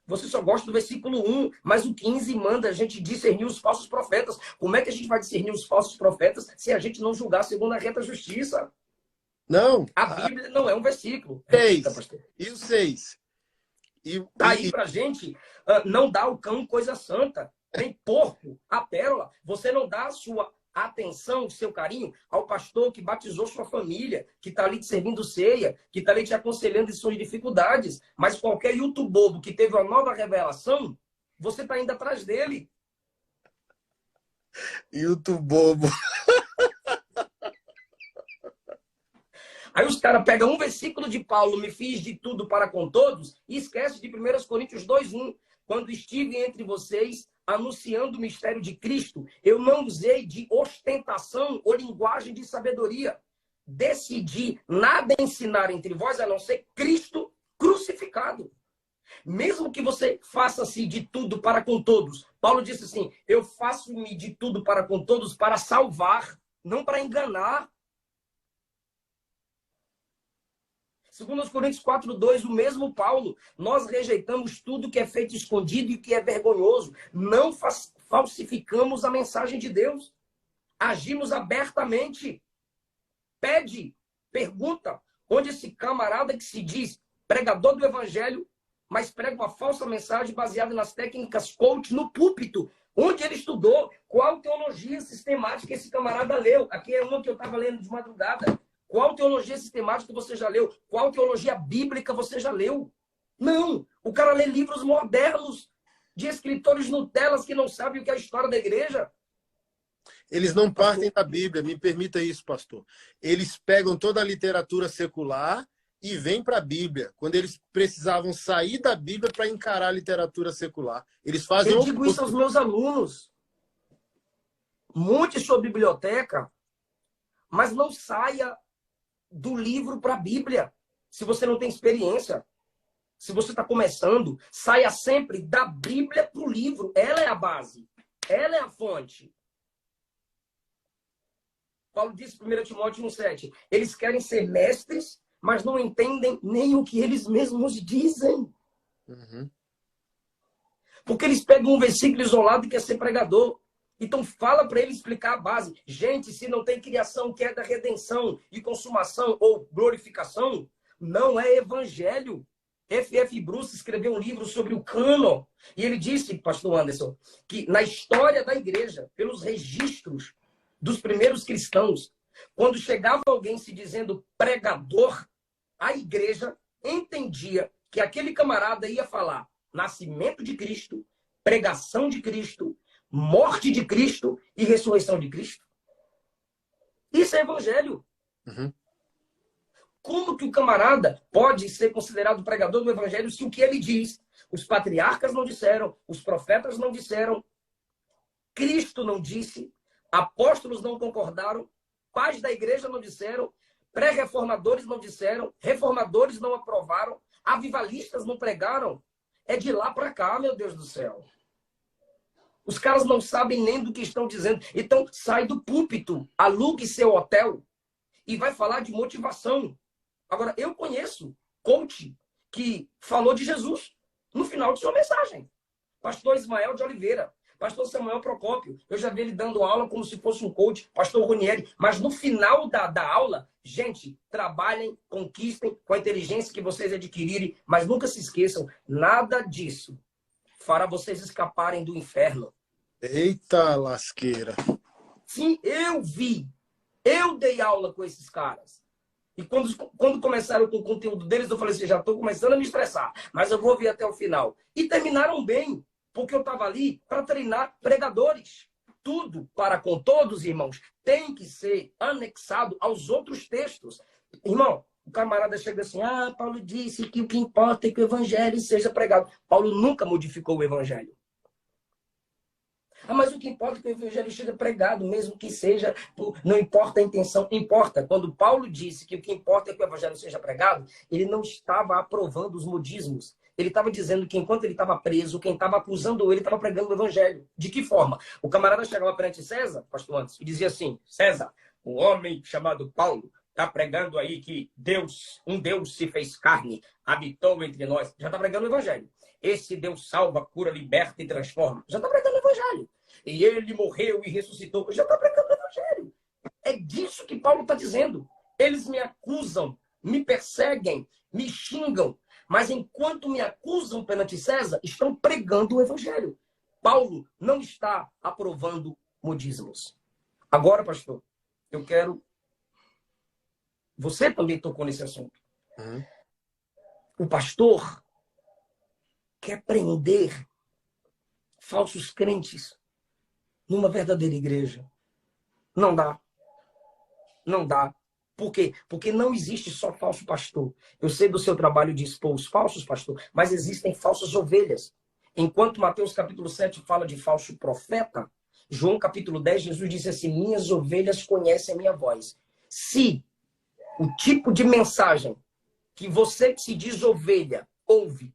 Você só gosta do versículo 1, mas o 15 manda a gente discernir os falsos profetas. Como é que a gente vai discernir os falsos profetas se a gente não julgar segundo a reta justiça? Não. A Bíblia não é um versículo. 6. E o 6? Tá aí pra gente não dar ao cão coisa santa, nem porco a pérola. Você não dá a sua atenção, o seu carinho ao pastor que batizou sua família, que está ali te servindo ceia, que está ali te aconselhando em suas dificuldades. Mas qualquer youtubobo que teve uma nova revelação, você está indo atrás dele. YouTube bobo. Aí os caras pegam um versículo de Paulo, me fiz de tudo para com todos, e esquece de 1 Coríntios 2:1. Quando estive entre vocês, anunciando o mistério de Cristo, eu não usei de ostentação ou linguagem de sabedoria. Decidi nada ensinar entre vós, a não ser Cristo crucificado. Mesmo que você faça-se de tudo para com todos. Paulo disse assim, eu faço-me de tudo para com todos para salvar, não para enganar. 2 Coríntios 4:2, o mesmo Paulo, nós rejeitamos tudo que é feito escondido e que é vergonhoso. Não falsificamos a mensagem de Deus. Agimos abertamente. Pede, pergunta, onde esse camarada que se diz pregador do evangelho, mas prega uma falsa mensagem baseada nas técnicas coach no púlpito. Onde ele estudou? Qual teologia sistemática esse camarada leu? Aqui é uma que eu estava lendo de madrugada. Qual teologia sistemática você já leu? Qual teologia bíblica você já leu? Não. O cara lê livros modernos de escritores Nutelas que não sabem o que é a história da igreja. Eles não partem da Bíblia, me permita isso, pastor. Eles pegam toda a literatura secular e vêm para a Bíblia. Quando eles precisavam sair da Bíblia para encarar a literatura secular. Eles fazem Eu digo isso aos meus alunos. Monte sua biblioteca, mas não saia do livro para a Bíblia. Se você não tem experiência, se você está começando, saia sempre da Bíblia para o livro. Ela é a base. Ela é a fonte. Paulo disse em 1 Timóteo 1,7. Eles querem ser mestres, mas não entendem nem o que eles mesmos dizem. Uhum. Porque eles pegam um versículo isolado e quer ser pregador. Então fala para ele explicar a base. Gente, se não tem criação, queda, redenção e consumação ou glorificação, não é evangelho. F.F. Bruce escreveu um livro sobre o cânon. E ele disse, pastor Anderson, que na história da igreja, pelos registros dos primeiros cristãos, quando chegava alguém se dizendo pregador, a igreja entendia que aquele camarada ia falar nascimento de Cristo, pregação de Cristo, morte de Cristo e ressurreição de Cristo. Isso é evangelho. Uhum. Como que o camarada pode ser considerado pregador do evangelho se o que ele diz, os patriarcas não disseram, os profetas não disseram, Cristo não disse, apóstolos não concordaram, pais da igreja não disseram, pré-reformadores não disseram, reformadores não aprovaram, avivalistas não pregaram? É de lá para cá, meu Deus do céu. Os caras não sabem nem do que estão dizendo. Então, sai do púlpito, alugue seu hotel e vai falar de motivação. Agora, eu conheço coach que falou de Jesus no final de sua mensagem. Pastor Ismael de Oliveira, pastor Samuel Procópio. Eu já vi ele dando aula como se fosse um coach, pastor Ronieri. Mas no final da aula, gente, trabalhem, conquistem com a inteligência que vocês adquirirem, mas nunca se esqueçam, nada disso fará vocês escaparem do inferno. Eita lasqueira. Sim, eu vi. Eu dei aula com esses caras. E quando começaram com o conteúdo deles, eu falei assim, já estou começando a me estressar, mas eu vou vir até o final. E terminaram bem, porque eu estava ali para treinar pregadores. Tudo para com todos, irmãos, tem que ser anexado aos outros textos. Irmão, o camarada chega assim, Paulo disse que o que importa é que o evangelho seja pregado. Paulo nunca modificou o evangelho. Mas o que importa é que o evangelho seja pregado, mesmo que seja, não importa a intenção, importa. Quando Paulo disse que o que importa é que o evangelho seja pregado, ele não estava aprovando os modismos. Ele estava dizendo que enquanto ele estava preso, quem estava acusando ele estava pregando o evangelho. De que forma? O camarada chegava perante César, pastor Anderson, e dizia assim, César, um homem chamado Paulo, está pregando aí que Deus, um Deus se fez carne, habitou entre nós. Já está pregando o evangelho. Esse Deus salva, cura, liberta e transforma. Já está pregando o evangelho. E ele morreu e ressuscitou. Já está pregando o evangelho. É disso que Paulo está dizendo. Eles me acusam, me perseguem, me xingam. Mas enquanto me acusam perante César, estão pregando o evangelho. Paulo não está aprovando modismos. Agora, pastor, eu quero... Você também tocou nesse assunto. Uhum. O pastor quer prender falsos crentes numa verdadeira igreja. Não dá. Não dá. Por quê? Porque não existe só falso pastor. Eu sei do seu trabalho de expor os falsos pastores, mas existem falsas ovelhas. Enquanto Mateus capítulo 7 fala de falso profeta, João capítulo 10, Jesus disse assim: minhas ovelhas conhecem a minha voz. Se o tipo de mensagem que você que se diz ovelha ouve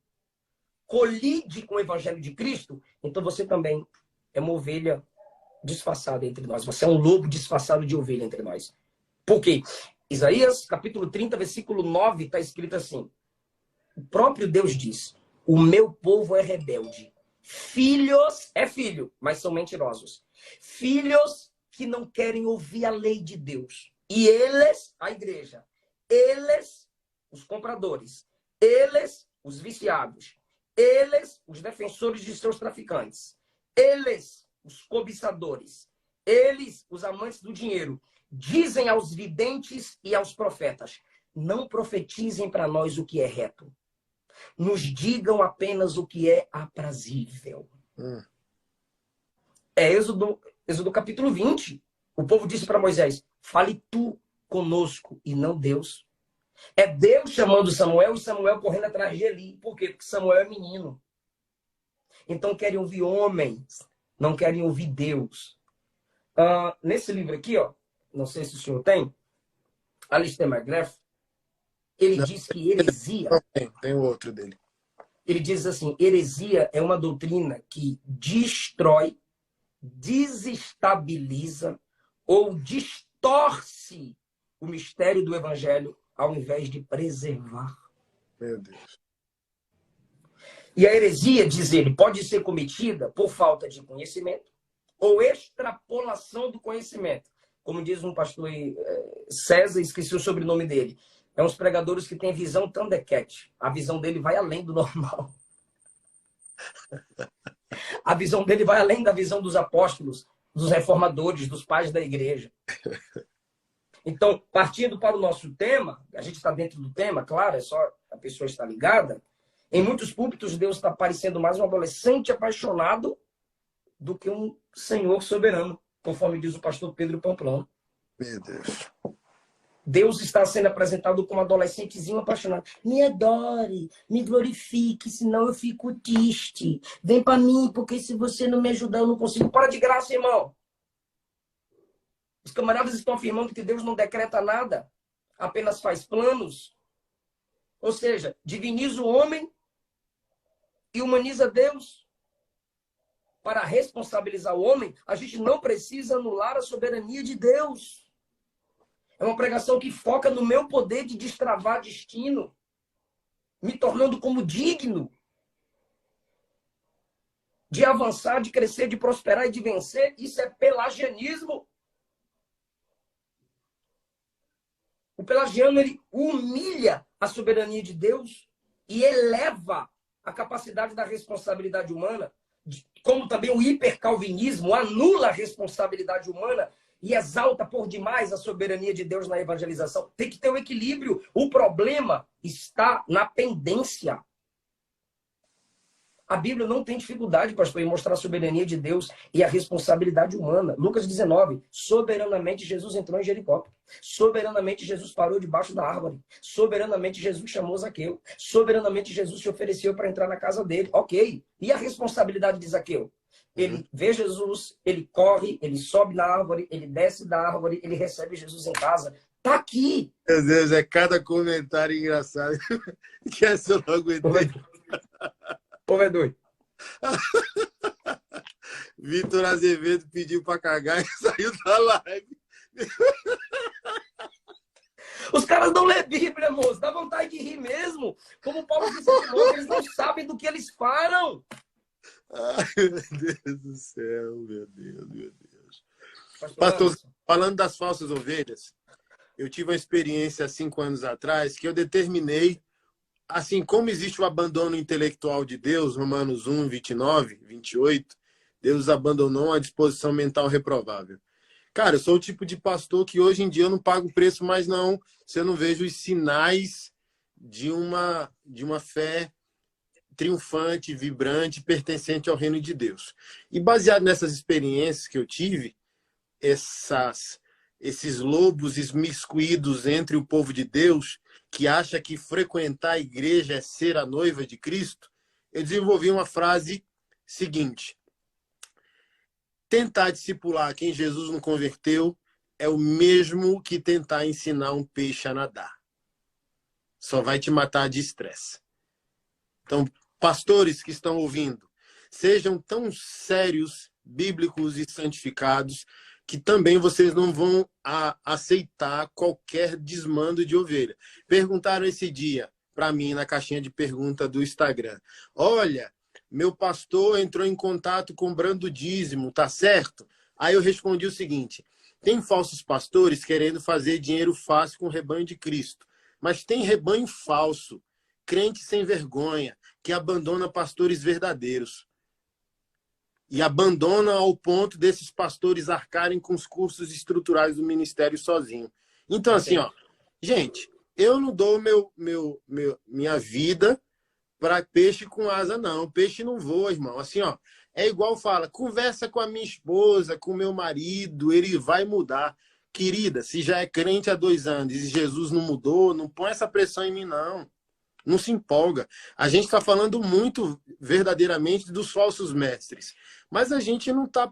colide com o evangelho de Cristo, então você também é uma ovelha disfarçada entre nós. Você é um lobo disfarçado de ovelha entre nós. Por quê? Isaías, capítulo 30, versículo 9, está escrito assim. O próprio Deus diz, o meu povo é rebelde. Filhos, é filho, mas são mentirosos. Filhos que não querem ouvir a lei de Deus. E eles, a igreja, eles, os compradores, eles, os viciados, eles, os defensores de seus traficantes, eles, os cobiçadores, eles, os amantes do dinheiro, dizem aos videntes e aos profetas, não profetizem para nós o que é reto. Nos digam apenas o que é aprazível. É Êxodo capítulo 20. O povo disse para Moisés, fale tu conosco e não Deus. É Deus chamando Samuel e Samuel correndo atrás de Eli. Por quê? Porque Samuel é menino. Então querem ouvir homens, não querem ouvir Deus. Nesse livro aqui, ó, não sei se o senhor tem, Alistair McGrath, ele diz que heresia... Tem o outro dele. Ele diz assim, heresia é uma doutrina que destrói, desestabiliza ou distorce o mistério do evangelho ao invés de preservar. Meu Deus. E a heresia, diz ele, pode ser cometida por falta de conhecimento ou extrapolação do conhecimento. Como diz um pastor César, esqueci o sobrenome dele. É uns pregadores que têm visão Thundercat. A visão dele vai além do normal. A visão dele vai além da visão dos apóstolos, dos reformadores, dos pais da igreja. Então, partindo para o nosso tema, a gente está dentro do tema, claro, é só a pessoa estar ligada. Em muitos púlpitos, Deus está parecendo mais um adolescente apaixonado do que um senhor soberano, conforme diz o pastor Pedro Pamplona. Meu Deus. Deus está sendo apresentado como um adolescentezinho apaixonado. Me adore, me glorifique, senão eu fico triste. Vem para mim, porque se você não me ajudar, eu não consigo. Para de graça, irmão. Os camaradas estão afirmando que Deus não decreta nada, apenas faz planos. Ou seja, diviniza o homem e humaniza Deus. Para responsabilizar o homem, a gente não precisa anular a soberania de Deus. É uma pregação que foca no meu poder de destravar destino, me tornando como digno de avançar, de crescer, de prosperar e de vencer. Isso é pelagianismo. O pelagiano, ele humilha a soberania de Deus e eleva a capacidade da responsabilidade humana, como também o hipercalvinismo anula a responsabilidade humana e exalta por demais a soberania de Deus na evangelização. Tem que ter um equilíbrio. O problema está na pendência. A Bíblia não tem dificuldade, pastor, em mostrar a soberania de Deus e a responsabilidade humana. Lucas 19, soberanamente Jesus entrou em Jericó. Soberanamente Jesus parou debaixo da árvore. Soberanamente Jesus chamou Zaqueu. Soberanamente Jesus se ofereceu para entrar na casa dele. Ok. E a responsabilidade de Zaqueu? Ele vê Jesus, ele corre, ele sobe na árvore, ele desce da árvore, ele recebe Jesus em casa. Tá aqui. Meu Deus, é cada comentário engraçado que essa eu não aguentei. Povo é doido. Vitor Azevedo pediu para cagar e saiu da live. Os caras não lêem Bíblia, moço. Dá vontade de rir mesmo. Como o Paulo disse de novo, eles não sabem do que eles falam. Ai, meu Deus do céu, meu Deus, meu Deus. Pastor, falando das falsas ovelhas, eu tive uma experiência há 5 anos atrás que eu determinei, assim como existe o abandono intelectual de Deus, Romanos 1, 29, 28, Deus abandonou a disposição mental reprovável. Cara, eu sou o tipo de pastor que hoje em dia eu não pago preço mais não, se eu não vejo os sinais de uma fé triunfante, vibrante, pertencente ao reino de Deus. E baseado nessas experiências que eu tive, esses lobos esmiscuídos entre o povo de Deus, que acha que frequentar a igreja é ser a noiva de Cristo, eu desenvolvi uma frase seguinte: tentar discipular quem Jesus não converteu é o mesmo que tentar ensinar um peixe a nadar. Só vai te matar de estresse. Então, pastores que estão ouvindo, sejam tão sérios, bíblicos e santificados, que também vocês não vão aceitar qualquer desmando de ovelha. Perguntaram esse dia para mim na caixinha de pergunta do Instagram: olha, meu pastor entrou em contato cobrando dízimo, tá certo? Aí eu respondi o seguinte: tem falsos pastores querendo fazer dinheiro fácil com o rebanho de Cristo, mas tem rebanho falso, crente sem vergonha, que abandona pastores verdadeiros. E abandona ao ponto desses pastores arcarem com os custos estruturais do ministério sozinho. Então, assim, ó, gente, eu não dou minha vida para peixe com asa, não. Peixe não voa, irmão. Assim, ó, é igual fala, conversa com a minha esposa, com o meu marido, ele vai mudar. Querida, se já é crente há 2 anos e Jesus não mudou, não põe essa pressão em mim, não. Não se empolga. A gente está falando muito verdadeiramente dos falsos mestres. Mas a gente não está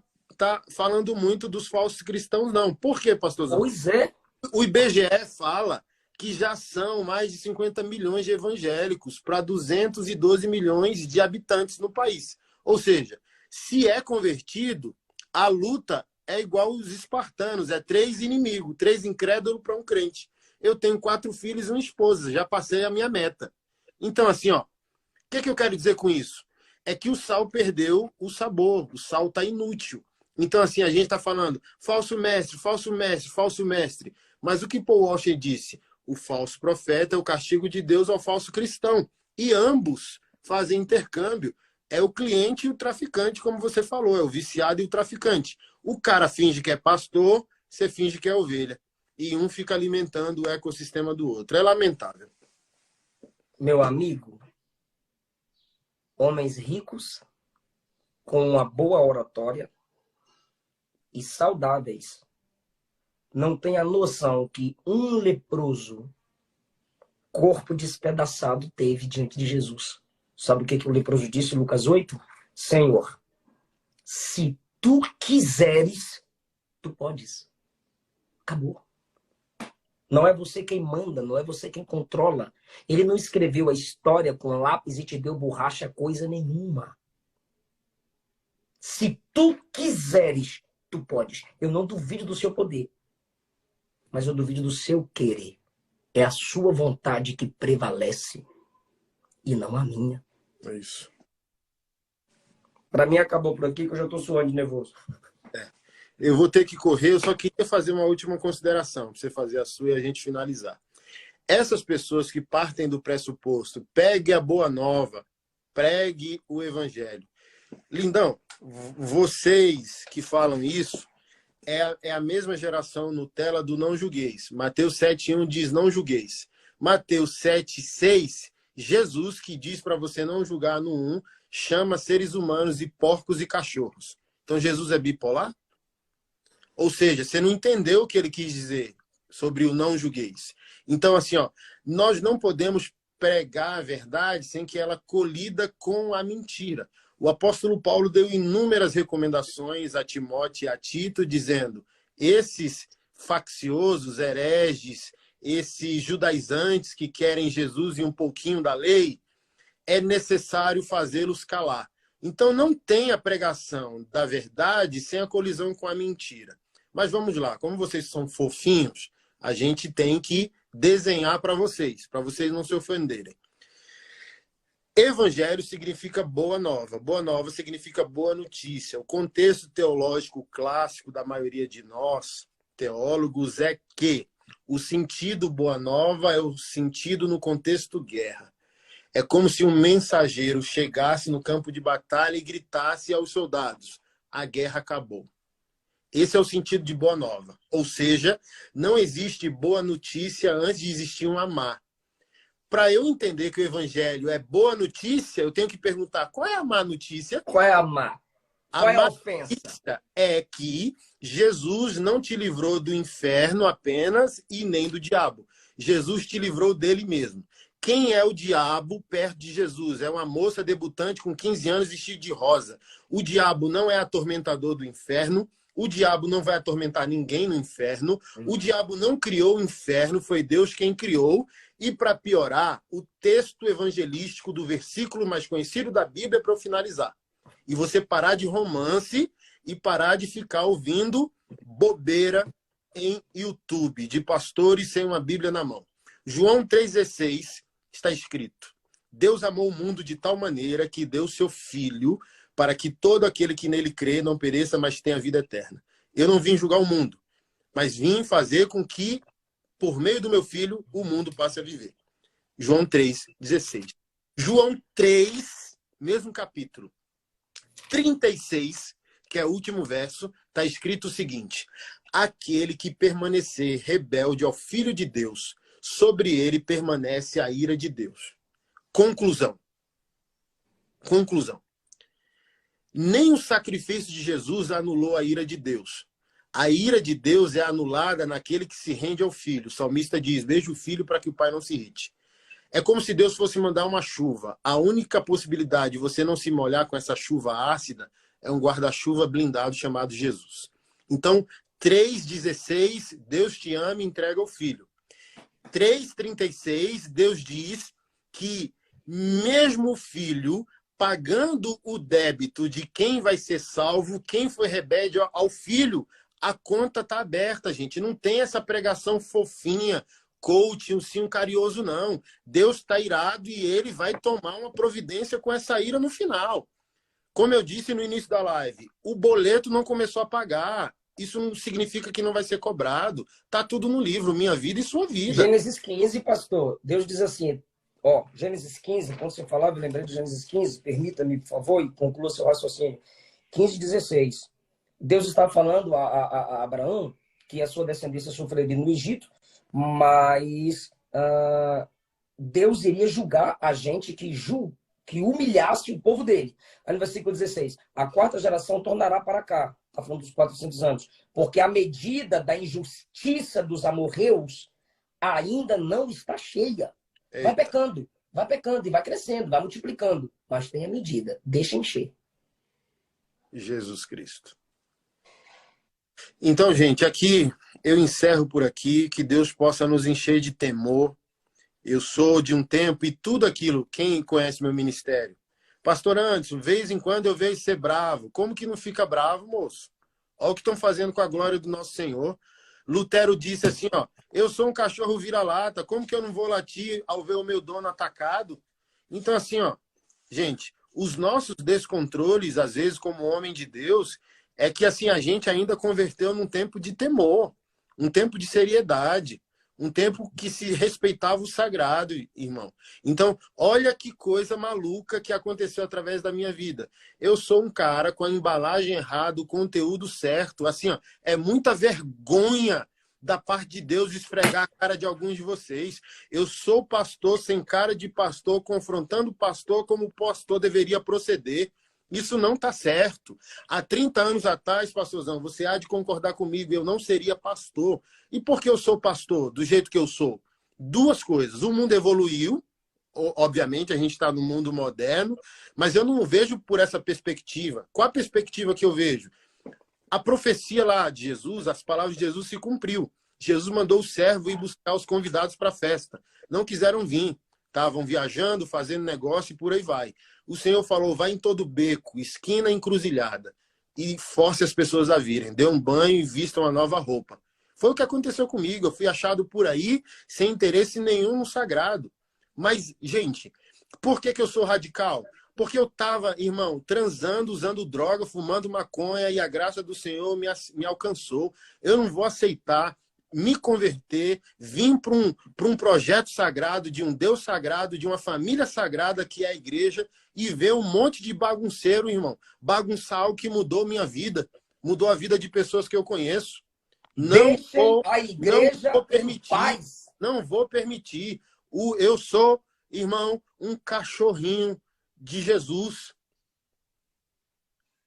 falando muito dos falsos cristãos, não. Por quê, pastorzão? Pois é. O IBGE fala que já são mais de 50 milhões de evangélicos para 212 milhões de habitantes no país. Ou seja, se é convertido, a luta é igual os espartanos. É 3 inimigos, 3 incrédulos para um crente. Eu tenho 4 filhos e uma esposa. Já passei a minha meta. Então, assim, ó, o que eu quero dizer com isso? É que o sal perdeu o sabor, o sal está inútil. Então, assim, a gente está falando falso mestre, falso mestre, falso mestre. Mas o que Paul Washer disse? O falso profeta é o castigo de Deus ao falso cristão. E ambos fazem intercâmbio. É o cliente e o traficante, como você falou, é o viciado e o traficante. O cara finge que é pastor, você finge que é ovelha. E um fica alimentando o ecossistema do outro. É lamentável. Meu amigo, homens ricos, com uma boa oratória e saudáveis, não têm a noção que um leproso, corpo despedaçado, teve diante de Jesus. Sabe o que o leproso disse em Lucas 8? Senhor, se tu quiseres, tu podes. Acabou. Não é você quem manda, não é você quem controla. Ele não escreveu a história com lápis e te deu borracha coisa nenhuma. Se tu quiseres, tu podes. Eu não duvido do seu poder, mas eu duvido do seu querer. É a sua vontade que prevalece e não a minha. É isso. Para mim acabou por aqui que eu já estou suando de nervoso. Eu vou ter que correr, eu só queria fazer uma última consideração, para você fazer a sua e a gente finalizar. Essas pessoas que partem do pressuposto, pegue a boa nova, pregue o evangelho. Lindão, vocês que falam isso, é a mesma geração Nutella do não julgueis. Mateus 7,1 diz não julgueis. Mateus 7,6, Jesus que diz para você não julgar no 1, chama seres humanos de porcos e cachorros. Então Jesus é bipolar? Ou seja, você não entendeu o que ele quis dizer sobre o não julgueis. Então, assim, ó, nós não podemos pregar a verdade sem que ela colida com a mentira. O apóstolo Paulo deu inúmeras recomendações a Timóteo e a Tito, dizendo: esses facciosos, hereges, esses judaizantes que querem Jesus e um pouquinho da lei, é necessário fazê-los calar. Então, não tem a pregação da verdade sem a colisão com a mentira. Mas vamos lá, como vocês são fofinhos, a gente tem que desenhar para vocês não se ofenderem. Evangelho significa boa nova. Boa nova significa boa notícia. O contexto teológico clássico da maioria de nós, teólogos, é que o sentido boa nova é o sentido no contexto guerra. É como se um mensageiro chegasse no campo de batalha e gritasse aos soldados: a guerra acabou. Esse é o sentido de boa nova. Ou seja, não existe boa notícia antes de existir uma má. para eu entender que o evangelho é boa notícia, eu tenho que perguntar qual é a má notícia? Qual é a má? Qual é a ofensa? Notícia é que Jesus não te livrou do inferno apenas e nem do diabo. Jesus te livrou dele mesmo. Quem é o diabo perto de Jesus? É uma moça debutante com 15 anos vestida de rosa. O diabo não é atormentador do inferno. O diabo não vai atormentar ninguém no inferno. O diabo não criou o inferno, foi Deus quem criou. E para piorar, o texto evangelístico do versículo mais conhecido da Bíblia para eu finalizar. E você parar de romance e parar de ficar ouvindo bobeira em YouTube, de pastores sem uma Bíblia na mão. João 3,16 está escrito: Deus amou o mundo de tal maneira que deu seu Filho para que todo aquele que nele crê não pereça, mas tenha vida eterna. Eu não vim julgar o mundo, mas vim fazer com que, por meio do meu Filho, o mundo passe a viver. João 3,16. João 3, mesmo capítulo, 36, que é o último verso, está escrito o seguinte: aquele que permanecer rebelde ao Filho de Deus, sobre ele permanece a ira de Deus. Conclusão. Conclusão. Nem o sacrifício de Jesus anulou a ira de Deus. A ira de Deus é anulada naquele que se rende ao Filho. O salmista diz: beije o Filho para que o Pai não se irrite. É como se Deus fosse mandar uma chuva. A única possibilidade de você não se molhar com essa chuva ácida é um guarda-chuva blindado chamado Jesus. Então, 3,16, Deus te ama e entrega o Filho. 3,36, Deus diz que mesmo o Filho, pagando o débito de quem vai ser salvo, quem foi rebelde ao Filho, a conta está aberta, gente. Não tem essa pregação fofinha, coach, um sim carinhoso, não. Deus está irado e ele vai tomar uma providência com essa ira no final. Como eu disse no início da live, o boleto não começou a pagar. Isso não significa que não vai ser cobrado. Tá tudo no livro, Minha Vida e Sua Vida. Gênesis 15, pastor, Deus diz assim, ó, Gênesis 15, quando você falava, eu lembrei de Gênesis 15, permita-me, por favor, e conclua seu raciocínio. 15:16. Deus estava falando a Abraão que a sua descendência sofreria no Egito, mas Deus iria julgar a gente que humilhasse o povo dele. Aí no versículo 16, a quarta geração tornará para cá. Está falando dos 400 anos. Porque a medida da injustiça dos amorreus ainda não está cheia. Vai pecando e vai crescendo, vai multiplicando. Mas tem a medida, deixa encher. Jesus Cristo. Então, gente, aqui eu encerro por aqui. Que Deus possa nos encher de temor. Eu sou de um tempo e tudo aquilo, quem conhece meu ministério. Pastor Anderson, de vez em quando eu vejo ser bravo. Como que não fica bravo, moço? Olha o que estão fazendo com a glória do nosso Senhor. Lutero disse assim, ó, eu sou um cachorro vira-lata, como que eu não vou latir ao ver o meu dono atacado? Então, assim, ó, gente, os nossos descontroles, às vezes, como homem de Deus, é que, assim, a gente ainda converteu num tempo de temor, um tempo de seriedade, um tempo que se respeitava o sagrado, irmão. Então, olha que coisa maluca que aconteceu através da minha vida. Eu sou um cara com a embalagem errada, o conteúdo certo. Assim, ó, é muita vergonha da parte de Deus esfregar a cara de alguns de vocês. Eu sou pastor sem cara de pastor, confrontando o pastor como o pastor deveria proceder. Isso não está certo. Há 30 anos atrás, pastorzão, você há de concordar comigo, eu não seria pastor. E por que eu sou pastor do jeito que eu sou? Duas coisas. O mundo evoluiu, obviamente, a gente está no mundo moderno, mas eu não vejo por essa perspectiva. Qual a perspectiva que eu vejo? A profecia lá de Jesus, as palavras de Jesus se cumpriu. Jesus mandou o servo ir buscar os convidados para a festa. Não quiseram vir. Estavam viajando, fazendo negócio e por aí vai. O Senhor falou, vai em todo beco, esquina, encruzilhada, e force as pessoas a virem. Dê um banho e vista uma nova roupa. Foi o que aconteceu comigo. Eu fui achado por aí sem interesse nenhum no sagrado. Mas, gente, por que eu sou radical? Porque eu estava, irmão, transando, usando droga, fumando maconha e a graça do Senhor me alcançou. Eu não vou aceitar me converter, vir para um projeto sagrado, de um Deus sagrado, de uma família sagrada que é a igreja, e ver um monte de bagunceiro, irmão. Bagunçar algo que mudou minha vida, mudou a vida de pessoas que eu conheço. Não vou permitir. Não vou permitir. Eu sou, irmão, um cachorrinho de Jesus.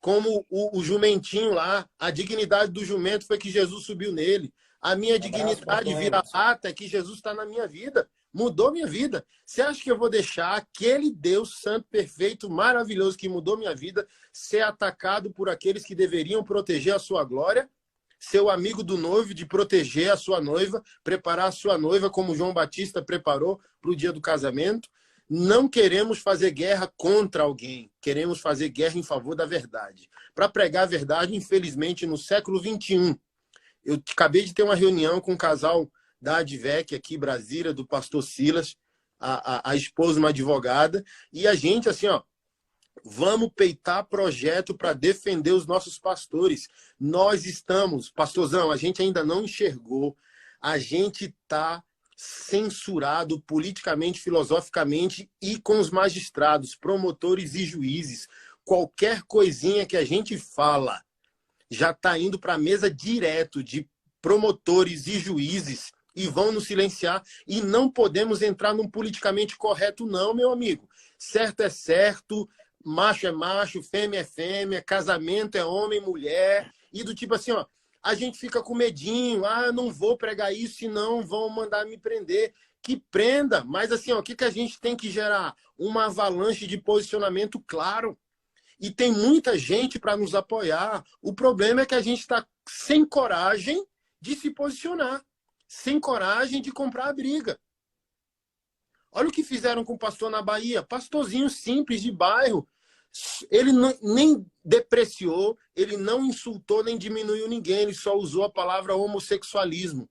Como o jumentinho lá, a dignidade do jumento foi que Jesus subiu nele. A minha dignidade vira-lata é que Jesus está na minha vida. Mudou minha vida. Você acha que eu vou deixar aquele Deus santo, perfeito, maravilhoso que mudou minha vida ser atacado por aqueles que deveriam proteger a sua glória? Ser o amigo do noivo, de proteger a sua noiva, preparar a sua noiva como João Batista preparou para o dia do casamento? Não queremos fazer guerra contra alguém, queremos fazer guerra em favor da verdade. Para pregar a verdade, infelizmente, no século XXI, eu acabei de ter uma reunião com um casal da Advec aqui, Brasília, do pastor Silas, a esposa, uma advogada, e a gente, assim, ó, vamos peitar projeto para defender os nossos pastores. Nós estamos, pastorzão, a gente ainda não enxergou, a gente está censurado politicamente, filosoficamente e com os magistrados, promotores e juízes. Qualquer coisinha que a gente fala já está indo para a mesa direto de promotores e juízes e vão nos silenciar. E não podemos entrar num politicamente correto, não, meu amigo. Certo é certo, macho é macho, fêmea é fêmea, casamento é homem, mulher. E do tipo assim, ó, a gente fica com medinho, não vou pregar isso, senão vão mandar me prender. Que prenda, mas assim, ó, o que a gente tem que gerar? Uma avalanche de posicionamento claro. E tem muita gente para nos apoiar. O problema é que a gente está sem coragem de se posicionar, sem coragem de comprar a briga. Olha o que fizeram com o pastor na Bahia, pastorzinho simples de bairro. Ele nem depreciou, ele não insultou, nem diminuiu ninguém, ele só usou a palavra homossexualismo.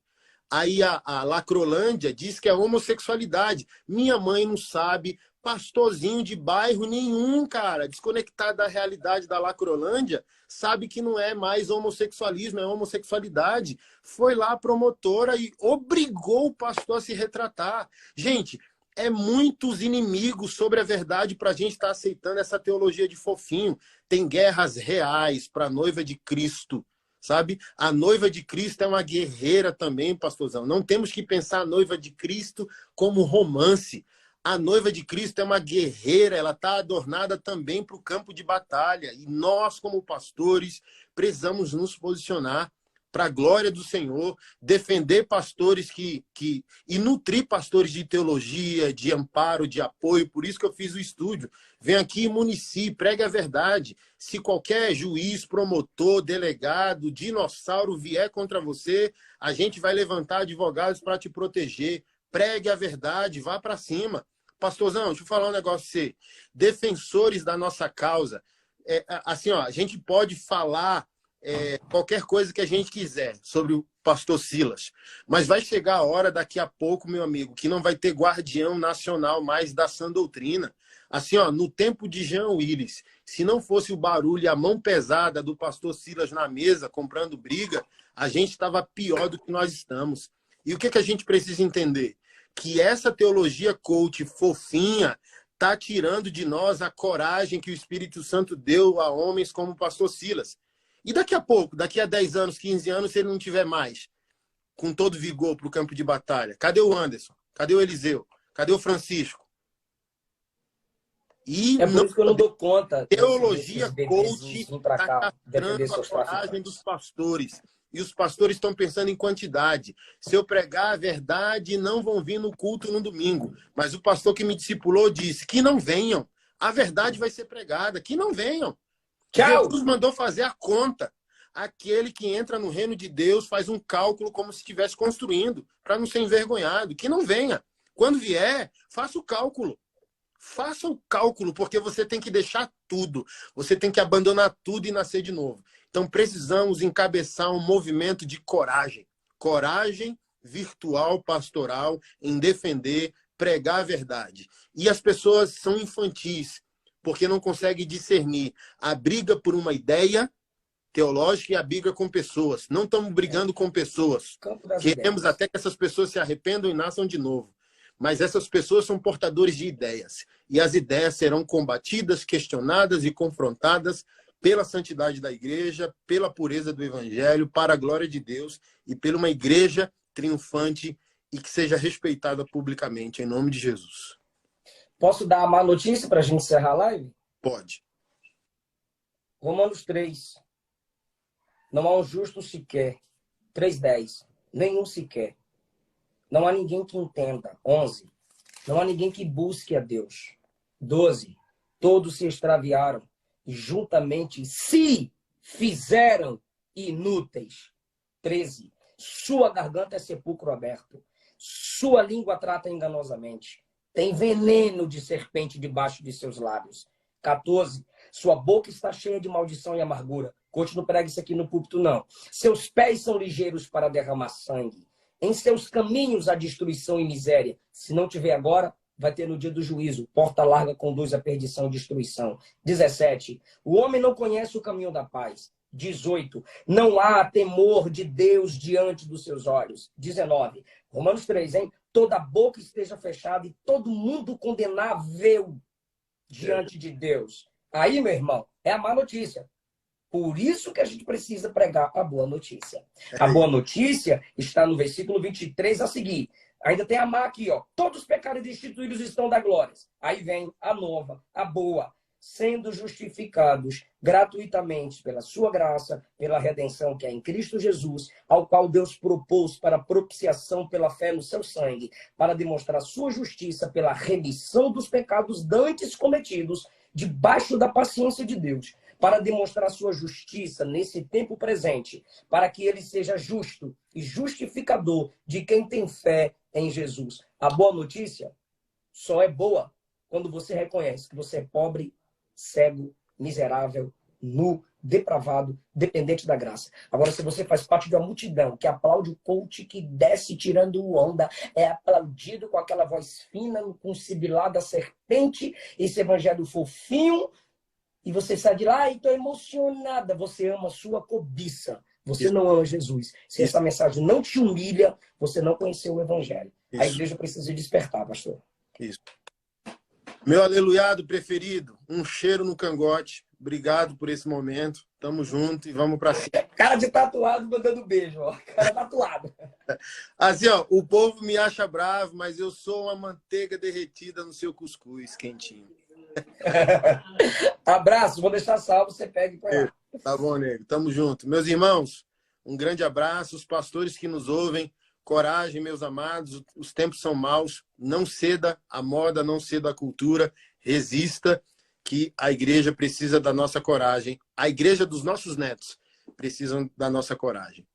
Aí a Lacrolândia diz que é homossexualidade. Minha mãe não sabe, pastorzinho de bairro nenhum, cara, desconectado da realidade da Lacrolândia, sabe que não é mais homossexualismo, é homossexualidade. Foi lá a promotora e obrigou o pastor a se retratar. Gente, é muitos inimigos sobre a verdade para a gente estar aceitando essa teologia de fofinho. Tem guerras reais para a noiva de Cristo, sabe? A noiva de Cristo é uma guerreira também, pastorzão. Não temos que pensar a noiva de Cristo como romance. A noiva de Cristo é uma guerreira, ela está adornada também para o campo de batalha. E nós, como pastores, precisamos nos posicionar para a glória do Senhor, defender pastores e nutrir pastores de teologia, de amparo, de apoio. Por isso que eu fiz o estúdio. Vem aqui e municie, pregue a verdade. Se qualquer juiz, promotor, delegado, dinossauro vier contra você, a gente vai levantar advogados para te proteger. Pregue a verdade, vá para cima. Pastorzão, deixa eu falar um negócio pra você. Defensores da nossa causa. Assim, ó, a gente pode falar qualquer coisa que a gente quiser sobre o pastor Silas. Mas vai chegar a hora, daqui a pouco, meu amigo, que não vai ter guardião nacional mais da sã doutrina. Assim, ó, no tempo de Jean Willis, se não fosse o barulho e a mão pesada do pastor Silas na mesa, comprando briga, a gente estava pior do que nós estamos. E o que a gente precisa entender? Que essa teologia coach fofinha está tirando de nós a coragem que o Espírito Santo deu a homens como o pastor Silas. E daqui a pouco, daqui a 10 anos, 15 anos, se ele não tiver mais com todo vigor para o campo de batalha, cadê o Anderson? Cadê o Eliseu? Cadê o Francisco? E é por isso que eu não dou conta. Teologia coach está castrando a coragem dos pastores. E os pastores estão pensando em quantidade. Se eu pregar a verdade, não vão vir no culto no domingo. Mas o pastor que me discipulou disse que não venham. A verdade vai ser pregada. Que não venham. Tchau. Jesus mandou fazer a conta. Aquele que entra no reino de Deus faz um cálculo como se estivesse construindo, para não ser envergonhado. Que não venha. Quando vier, faça o cálculo. Faça o cálculo, porque você tem que deixar tudo. Você tem que abandonar tudo e nascer de novo. Então, precisamos encabeçar um movimento de coragem. Coragem virtual, pastoral, em defender, pregar a verdade. E as pessoas são infantis, porque não conseguem discernir a briga por uma ideia teológica e a briga com pessoas. Não estamos brigando com pessoas. Queremos até que essas pessoas se arrependam e nasçam de novo. Mas essas pessoas são portadores de ideias. E as ideias serão combatidas, questionadas e confrontadas pela santidade da igreja, pela pureza do evangelho, para a glória de Deus e pela uma igreja triunfante e que seja respeitada publicamente, em nome de Jesus. Posso dar a má notícia para a gente encerrar a live? Pode. Romanos 3. Não há um justo sequer. 3:10. Nenhum sequer. Não há ninguém que entenda. 11. Não há ninguém que busque a Deus. 12. Todos se extraviaram e juntamente se fizeram inúteis. 13. Sua garganta é sepulcro aberto. Sua língua trata enganosamente. Tem veneno de serpente debaixo de seus lábios. 14. Sua boca está cheia de maldição e amargura. Coach, não prega isso aqui no púlpito, não. Seus pés são ligeiros para derramar sangue. Em seus caminhos há destruição e miséria. Se não tiver agora, vai ter no dia do juízo. Porta larga conduz à perdição e destruição. 17. O homem não conhece o caminho da paz. 18. Não há temor de Deus diante dos seus olhos. 19. Romanos 3, hein? Toda boca esteja fechada e todo mundo condenável diante de Deus. Aí, meu irmão, é a má notícia. Por isso que a gente precisa pregar a boa notícia. A boa notícia está no versículo 23 a seguir. Ainda tem a má aqui, ó. Todos os pecados destituídos estão da glória. Aí vem a nova, a boa. Sendo justificados gratuitamente pela sua graça, pela redenção que é em Cristo Jesus, ao qual Deus propôs para propiciação pela fé no seu sangue, para demonstrar sua justiça pela remissão dos pecados dantes cometidos, debaixo da paciência de Deus, para demonstrar sua justiça nesse tempo presente, para que ele seja justo e justificador de quem tem fé em Jesus. A boa notícia só é boa quando você reconhece que você é pobre, cego, miserável, nu, depravado, dependente da graça. Agora, se você faz parte de uma multidão que aplaude o coach que desce tirando onda, é aplaudido com aquela voz fina, com o sibilar da serpente, esse evangelho fofinho, e você sai de lá e estou emocionada. Você ama a sua cobiça. Você não ama Jesus. Se essa mensagem não te humilha, você não conheceu o evangelho. A igreja precisa despertar, pastor. Isso. Meu aleluiado preferido, um cheiro no cangote. Obrigado por esse momento. Tamo junto e vamos pra cima. Cara de tatuado mandando beijo, ó. Cara tatuado. Assim, ó, o povo me acha bravo, mas eu sou uma manteiga derretida no seu cuscuz quentinho. Abraço, vou deixar salvo, você pega e põe lá. Tá bom, nego. Tamo junto. Meus irmãos, um grande abraço. Os pastores que nos ouvem, coragem, meus amados. Os tempos são maus. Não ceda à moda, não ceda à cultura. Resista, que a igreja precisa da nossa coragem. A igreja dos nossos netos precisa da nossa coragem.